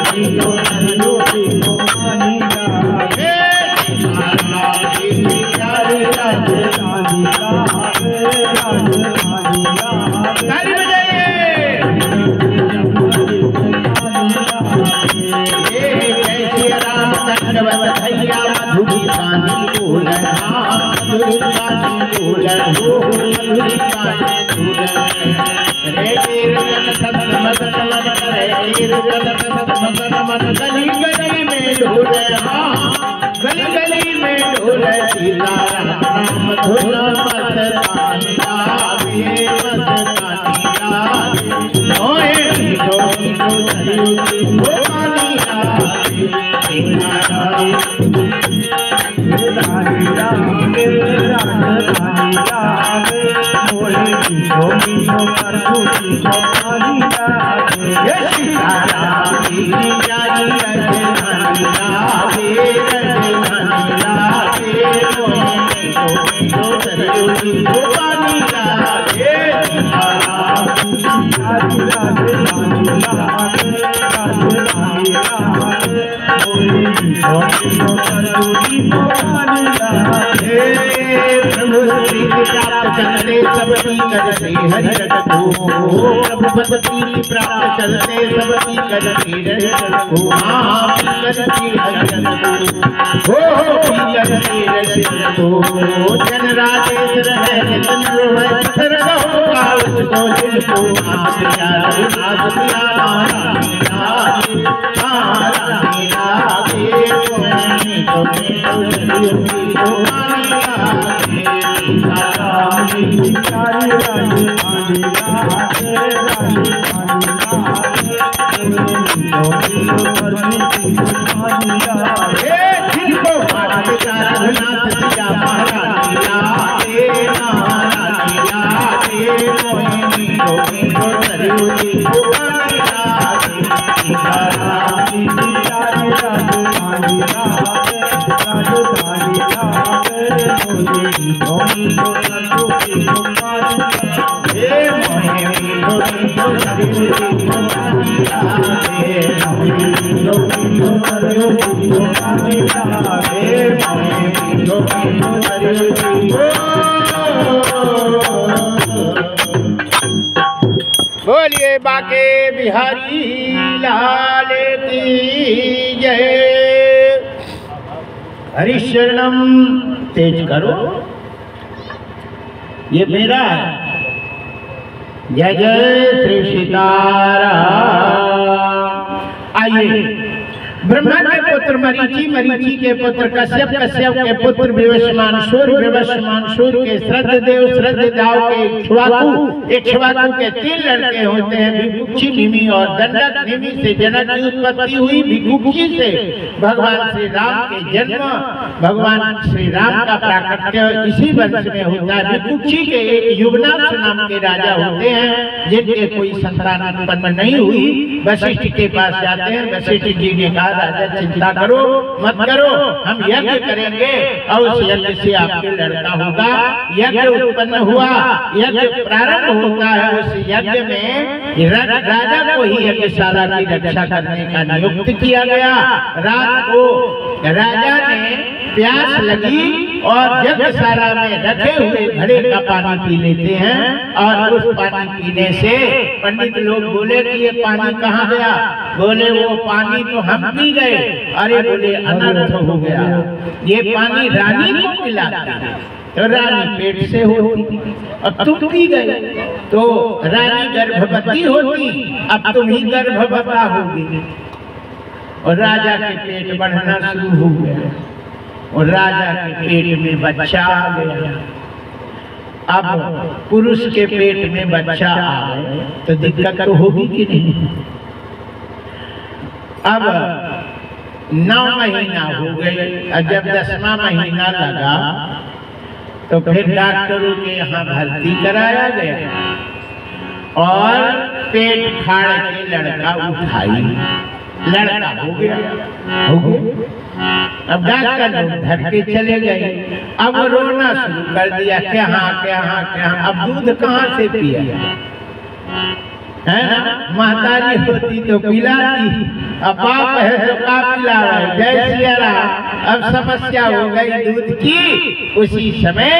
सरयू जी तुम्हारी लागे ताली बजाइए जय राम दंडवत भैया मधुरी पानी बोल मधुरी पानी बोल हो मधुरी पानी बोल रे कीर्तन सतत मदन मदन रे कीर्तन सतत मदन मदन गली गली में ढोल गली गली में ढोल सीताराम धुन मस्तानी लागे मस्तानी लागे मोहे मीठो मीठो सरयू जी तुम्हारी लागे सीताराम रानी लागे राजधानी लागे मोहे मीठो मीठो सरयू जी तुम्हारी लागे सीताराम जी प्यारी राजधानी लागे राजधानी लागे मोहे मीठो मीठो सरयू जी तुम्हारी लागे सीताराम जी प्यारी राजधानी लागे राजधानी लागे मोहे मीठो मीठो सरयू जी तुम्हारी लागे प्रभु प्रीति प्राप्त करते सबकी करते हरि जगत को प्रभु भक्ति प्राप्त करते सबकी करते हरि जगत को हाँ करते हरि जगत को हो करते हरि जगत को जन राजेश रहे नितन रोह पत्थर रहो काल को जिनको आप प्यारे नाथ प्यारा रानी लागे रानी लागे मीठो मीठो सरयू जी तुम्हारी लागे सीताराम जी प्यारी राजधानी लागे राजधानी लागे मीठो मीठो सरयू जी तुम्हारी लागे जिनको भारत का रघुनाथ सिया महारानी लागे महारानी लागे मोहे मीठो मीठो सरयू जी तुम्हारी लागे सीताराम जी प्यारी राजधानी लागे राजधानी लागे मोहे मीठो मीठो सरयू जी तुम्हारी लागे मोहे मीठो मीठो सरयू जी तुम्हारी लागे मोहे मीठो मीठो सरयू जी तुम्हारी लागे मोहे मीठो मीठो सरयू जी बोलिए बाके बिहारी लाल की जय। हरिशरणम तेज करो, ये मेरा है। जय जय श्री सीताराम। आइए, ब्रह्मा के पुत्र मरीचि, मरीचि के पुत्र कश्यप, कश्यप के पुत्र विवस्वान सूर, विवस्वान सूर के श्रद्धदेव, श्रद्धदाव के इक्ष्वाकु, इक्ष्वाकु के 3 लड़के होते हैं, भिकुक्षी, निमि और दंडक। निमि से जनक की उत्पत्ति हुई, भिकुक्षी से भगवान श्री राम के जन्म, भगवान श्री राम का प्राकट्य इसी वंश में होता है। भिकुक्षी के एक युवनाथ नाम के राजा होते हैं, जिनके कोई संतान उत्पन्न नहीं हुई। वशिष्ठ के पास जाते हैं, वशिष्ठ जी ने कहा राजा चिंता करो मत करो, हम यज्ञ करेंगे और उस यज्ञ से आपके लड़का होगा। यज्ञ उत्पन्न हुआ, यज्ञ प्रारंभ होता है। उस यज्ञ में राजा को ही यज्ञशाला की रक्षा करने का नियुक्त किया गया। रात को राजा ने प्यास लगी और यज्ञशाला में रखे हुए घड़े का पानी पी लेते हैं और उस पानी पीने से पंडित लोग बोले कि ये पानी कहाँ गया? बोले वो पानी तो हम पी गए। अरे बोले अनर्थ हो गया, ये पानी रानी को पिलाते तो रानी पेट से होती, अब तुम पी गए तो रानी गर्भवती होती, अब तुम ही गर्भवता होगी। और राजा के पेट बढ़ना शुरू हो गया और राजा के पेट में बच्चा आ गया। अब पुरुष के पेट में बच्चा आ गए तो दिक्कत तो होगी कि नहीं? अब 9 महीना हो गए और जब 10वां महीना लगा तो फिर डॉक्टरों के यहाँ भर्ती कराया गया और पेट फाड़ के लड़का उठाई, लड़का हो गया। अब डॉक्टर लोग धर के चले गए। अब रोना शुरू कर दिया, क्या अब दूध कहाँ से पिया है ना? महतारी होती तो पिलाती, अब बाप है तो का पिलावे। जय सिया राम। अब समस्या हो गई दूध की। उसी समय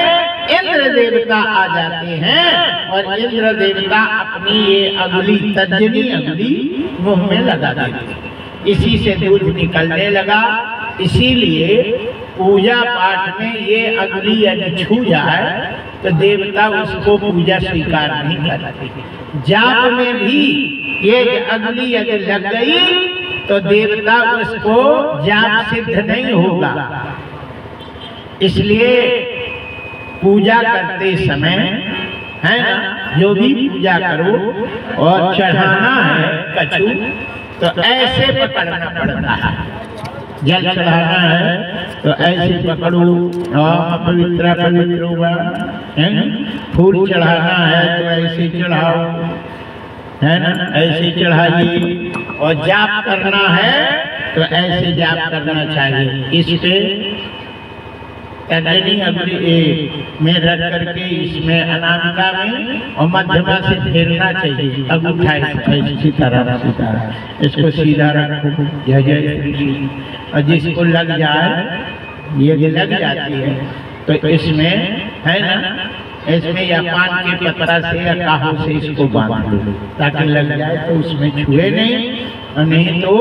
इंद्र देवता आ जाते हैं और इंद्र देवता अपनी ये अगली तर्जनी अगली मुंह में लगा देते हैं। इसी से दूध निकलने लगा। इसीलिए पूजा पाठ में ये अगली यदि छू जाए तो देवता उसको पूजा स्वीकार नहीं करते। जाप में भी ये अगली यदि लग गई तो देवता उसको जाप सिद्ध नहीं होगा। इसलिए पूजा करते समय है ना, जो भी पूजा करो और चढ़ाना है कछु तो ऐसे पकड़ना पड़ता है। जल चढ़ाना है तो ऐसे पकड़ो, पवित्र पवित्र है। फूल चढ़ाना है तो ऐसे चढ़ाओ, है ना, ऐसे चढ़ाइए। और जाप करना है तो ऐसे जाप करना चाहिए। इस पे तर्जनी अगली में रख करके इसमें अनामिका में और मध्यमा से फेरना चाहिए। अब उठाए इसी तरह इसको सीधा रखो। जय जय श्री। और जिसको लग जाए, ये लग जाती है तो इसमें है ना, इसमें या पान के पत्ता से या काहू से इसको बांध लो ताकि लग जाए तो उसमें छुए नहीं, और नहीं तो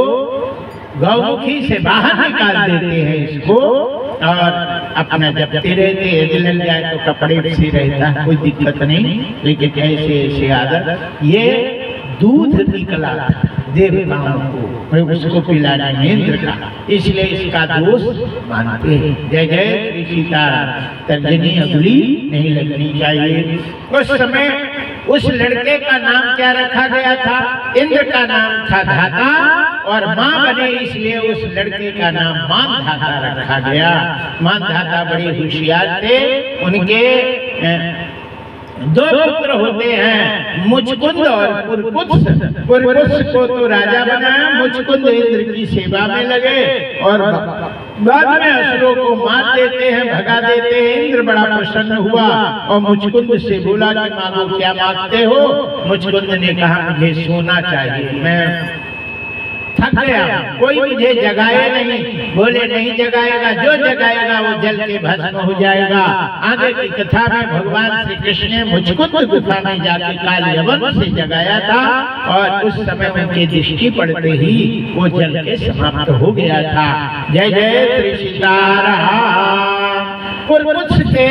गौमुखी से बाहर निकाल देते हैं इसको और अपना जपते रहते। यदि लग जाए तो कपड़े से रहता है, कोई दिक्कत नहीं। लेकिन ऐसे ऐसे आदत, ये दूध निकला देवताओं को उसको पिलाना इंद्र का, इसलिए इसका दोष मानते हैं। जय जय श्री सीताराम। तर्जनी अगली नहीं लगनी चाहिए। उस समय उस लड़के का नाम क्या रखा गया था? इंद्र का नाम था धाता और मां बने इसलिए उस लड़के का नाम मानधाता रखा गया। मानधाता बड़े होशियार थे। उनके 2 पुत्र होते हैं, मुचकुंद और पुरकुत्स। पुरकुत्स को तो राजा बनाया, मुचकुंद इंद्र की सेवा में लगे और बाद में असुरों को मार देते हैं, भगा देते हैं। इंद्र बड़ा प्रसन्न हुआ और मुचकुंद से बोला कि मांगो, क्या मांगते हो? मुचकुंद ने कहा मुझे सोना चाहिए, मैं थक गया, कोई मुझे जगाए नहीं। बोले नहीं जगाएगा, जो जगाएगा वो जल के भस्म हो जाएगा। आगे की कथा में भगवान श्री कृष्ण ने मुचकुंद गुफा में जाकर काल यवन से जगाया था और उस समय उनकी दृष्टि पड़ते ही वो जल के समाप्त हो गया था। जय जय श्री सीताराम। पुरकुत्स के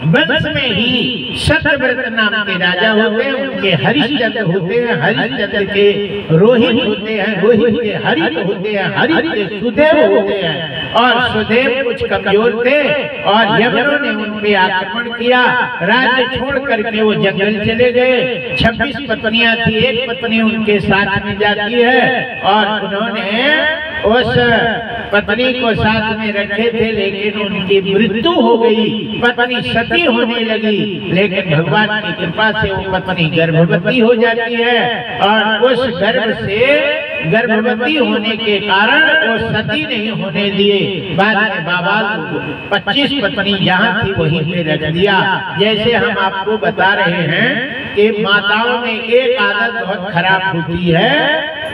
वंश में ही सत्यव्रत नाम के राजा होते हैं। उनके हरिश्चंद्र होते हैं, हरिश्चंद्र के रोहित होते हैं, रोहित के हरित होते हैं, हरित के सुदेव होते हैं। और सुदेव कुछ कमजोर थे और यवनों ने उन पे आक्रमण किया। राज्य छोड़ करके वो जंगल चले गए। 26 पत्नियां थी, एक पत्नी उनके साथ में जाती है और उन्होंने उस पत्नी को साथ में रखे थे, लेकिन उनकी मृत्यु हो गई। पत्नी सती होने लगी, लेकिन भगवान की कृपा से वो पत्नी गर्भवती हो जाती है और उस गर्भ से गर्भवती होने के कारण वो सती नहीं होने दिए। बाद में बाबा 25 पत्नी जहाँ थी वहीं पे रख दिया। जैसे हम आपको बता रहे हैं कि माताओं में एक आदत बहुत खराब होती है,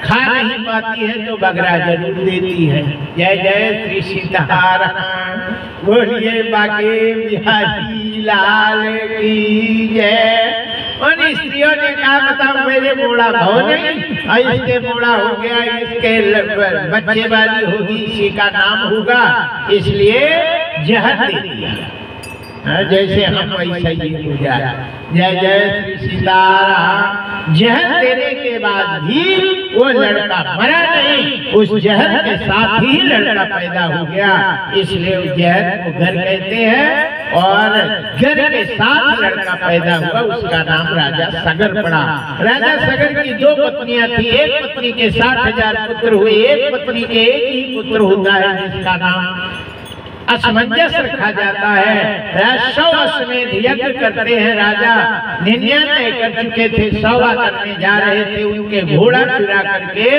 खा नहीं पाती है तो बगरा जरूर देती है। जय जय श्री सीताराम, बोलिए बाके बिहारी लाल की जय। उन स्त्रियों ने कहा बताओ मेरे मोड़ा भाव नहीं, इसके मोड़ा हो गया, इसके बच्चे वाली होगी, इसी का नाम होगा, इसलिए जहर दे दिया। जैसे हम वैसा ही हो जाए। जय जय श्री सीताराम। जहर देने के बाद भी वो लड़का मरा नहीं, उस जहर के साथ ही लड़का पैदा हो गया, इसलिए उस जहर को घर कहते हैं। और घर के साथ लड़का पैदा हुआ, उसका नाम राजा सगर पड़ा। राजा सगर की 2 पत्नियां थी, एक पत्नी के 60,000 पुत्र हुए, एक पत्नी के एक ही पुत्र होता है जिसका नाम असमंजस रखा जाता है। 100 अश्वमेध यज्ञ करते हैं, राजा 99 कर चुके थे, 100वां करने जा रहे थे, उनके घोड़ा चुरा करके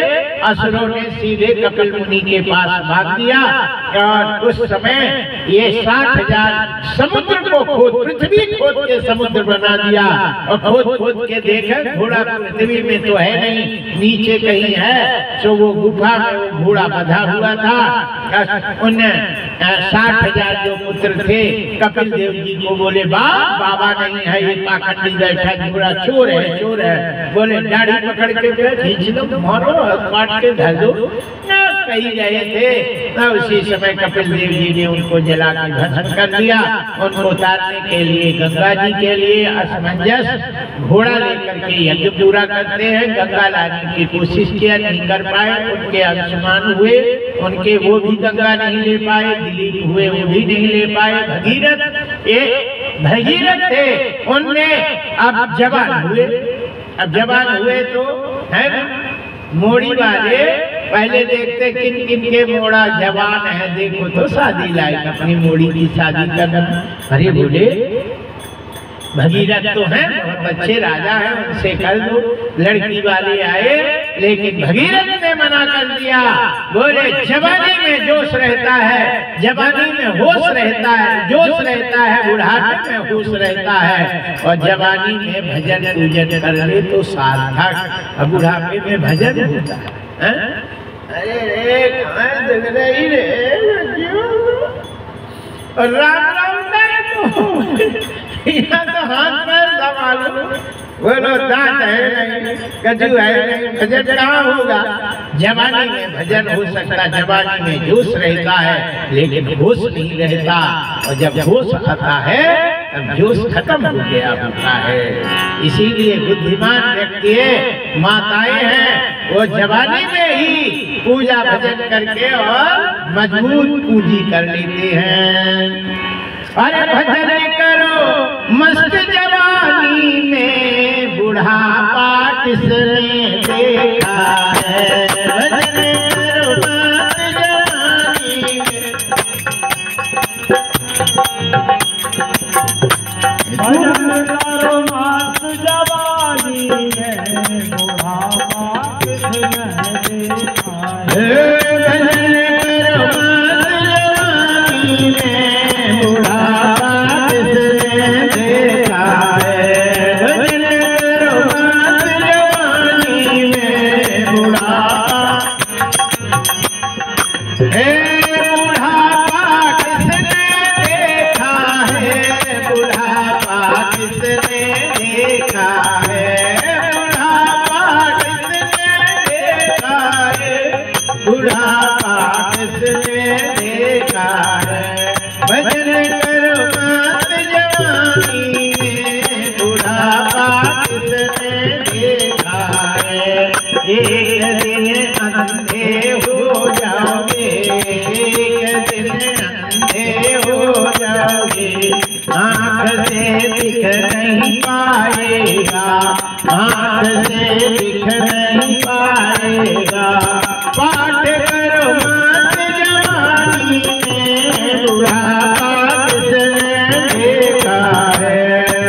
असुरों ने सीधे कपिल मुनि के पास भाग दिया। और उस समय ये 60,000 समुद्र को खोद, पृथ्वी खोद के समुद्र बना दिया। और खोद खोद के देखा घोड़ा पृथ्वी में तो है नहीं, नीचे कहीं है, तो वो गुफा में वो घोड़ा बंधा हुआ था। उन 60,000 जो पुत्र थे कपिल देव जी को बोले बाबा नहीं है, ये पाखंडी बैठा घोड़ा, चोर है, चोर है। बोले दाढ़ी पकड़ के खींच लो, मारो, काट के धर दो। कही गए थे। उसी समय कपिल देव जी ने उनको जला के भस्म कर दिया। उनको उतारने के लिए गंगा जी के लिए असमंजस घोड़ा लेकर के यज्ञ पूरा करते हैं। गंगा लाने की कोशिश किया, नहीं कर पाए, उनके अंशुमान हुए, उनके वो भी गंगा नहीं ले पाए, दिलीप हुए वो भी नहीं ले पाए। भगीरथ थे, उनने अब जवान हुए। अब जवान हुए तो है ना, मोड़ी वाले पहले देखते किन किन के मोड़ा जवान है, देखो तो शादी लायक अपनी मोड़ी की शादी करना। अरे बोले भगीरथ तो हैं, बहुत अच्छे राजा हैं, उनसे कर दो। लड़की वाले आए, लेकिन भगीरथ ने मना कर दिया। बोले जवानी में जोश रहता है, जवानी में होश रहता है, जोश रहता है, बुढ़ापे में होश रहता है। और जवानी में भजन पूजन कर ले तो सार्थक, और बुढ़ापे में भजन होता है। अरे रे कहाँ दिख रही रे, राम राम यहाँ तो हाथ पैर संभालो, बोलो दांत है नहीं, कजू है नहीं, भजन कहाँ होगा। जवानी में भजन हो सकता, जवानी में जोश रहता है, लेकिन होश नहीं रहता। और जब होश आता है तब जोश खत्म हो गया होता है। इसीलिए बुद्धिमान व्यक्ति माताएं हैं, वो जवानी में ही पूजा भजन करके और मजबूत पूंजी कर लेते हैं। अरे भजन करो मस्त जवानी में, बुढ़ापा किसने देखा है। भजन करो मस्त जवानी में, भजन करो मस्त जवानी में, बुढ़ापा किसने देखा है। भजन करो मस्त जवानी में, बुढ़ापा किसने देखा है। भजन करो मस्त जवानी में, बुढ़ापा बुढ़ापा किसने देखा है। बुढ़ापा किसने देखा है। बुढ़ापा किसने देखा है। बुढ़ापा किसने देखा है। भजन करो मस्त जवानी में, बुढ़ापा किसने देखा है। एक दिन अंधे हो जाओगे, एक दिन अंधे हो जाओगे, आँख से दिख नहीं पाएगा, आँख से दिख नहीं पाएगा। पाठ करो मस्त जवानी में, बुढ़ापा किसने देखा है।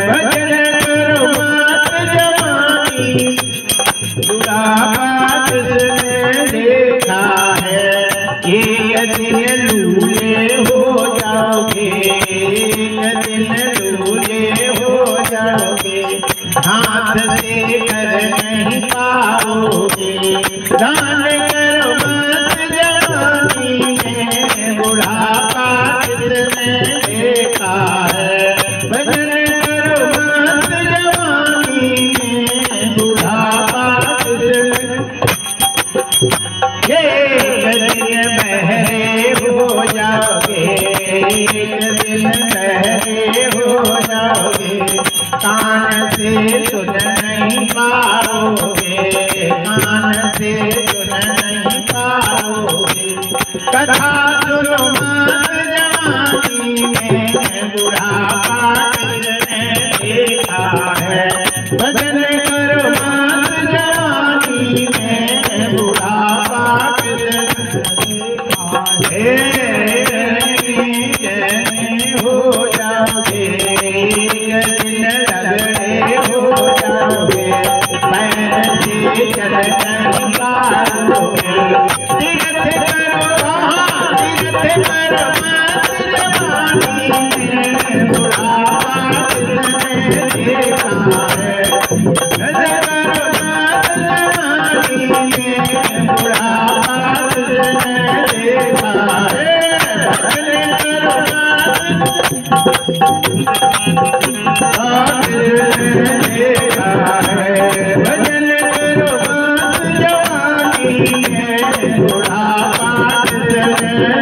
भजन करो मस्त जवानी, बुढ़ापा किसने दान करो मत जवानी में, बुढ़ापा किसने देखा है। भजन करो मत जवानी में, बुढ़ापा किसने। एक दिन बहरे हो जाओगे, एक दिन बहरे हो जाओगे, कान से सुन नहीं पाओगे, कान से सुन नहीं पाओगे। कथा सुनो मत जवानी में, बुढ़ापा किसने देखा है। भजन करो मत जवानी में, बुढ़ापा किसने देखा है। हो जाओगे, लगड़े हो जाओगे, पैर से चल नहीं पाओगे। तीर्थ करो वहाँ, तीर्थ करो मत जवानी में, बुढ़ापा किसने देखा है। भजन करो मत जवानी में, बुढ़ापा किसने देखा है। भजन करो देखा है। भजन करो मत जवानी में, बुढ़ापा किसने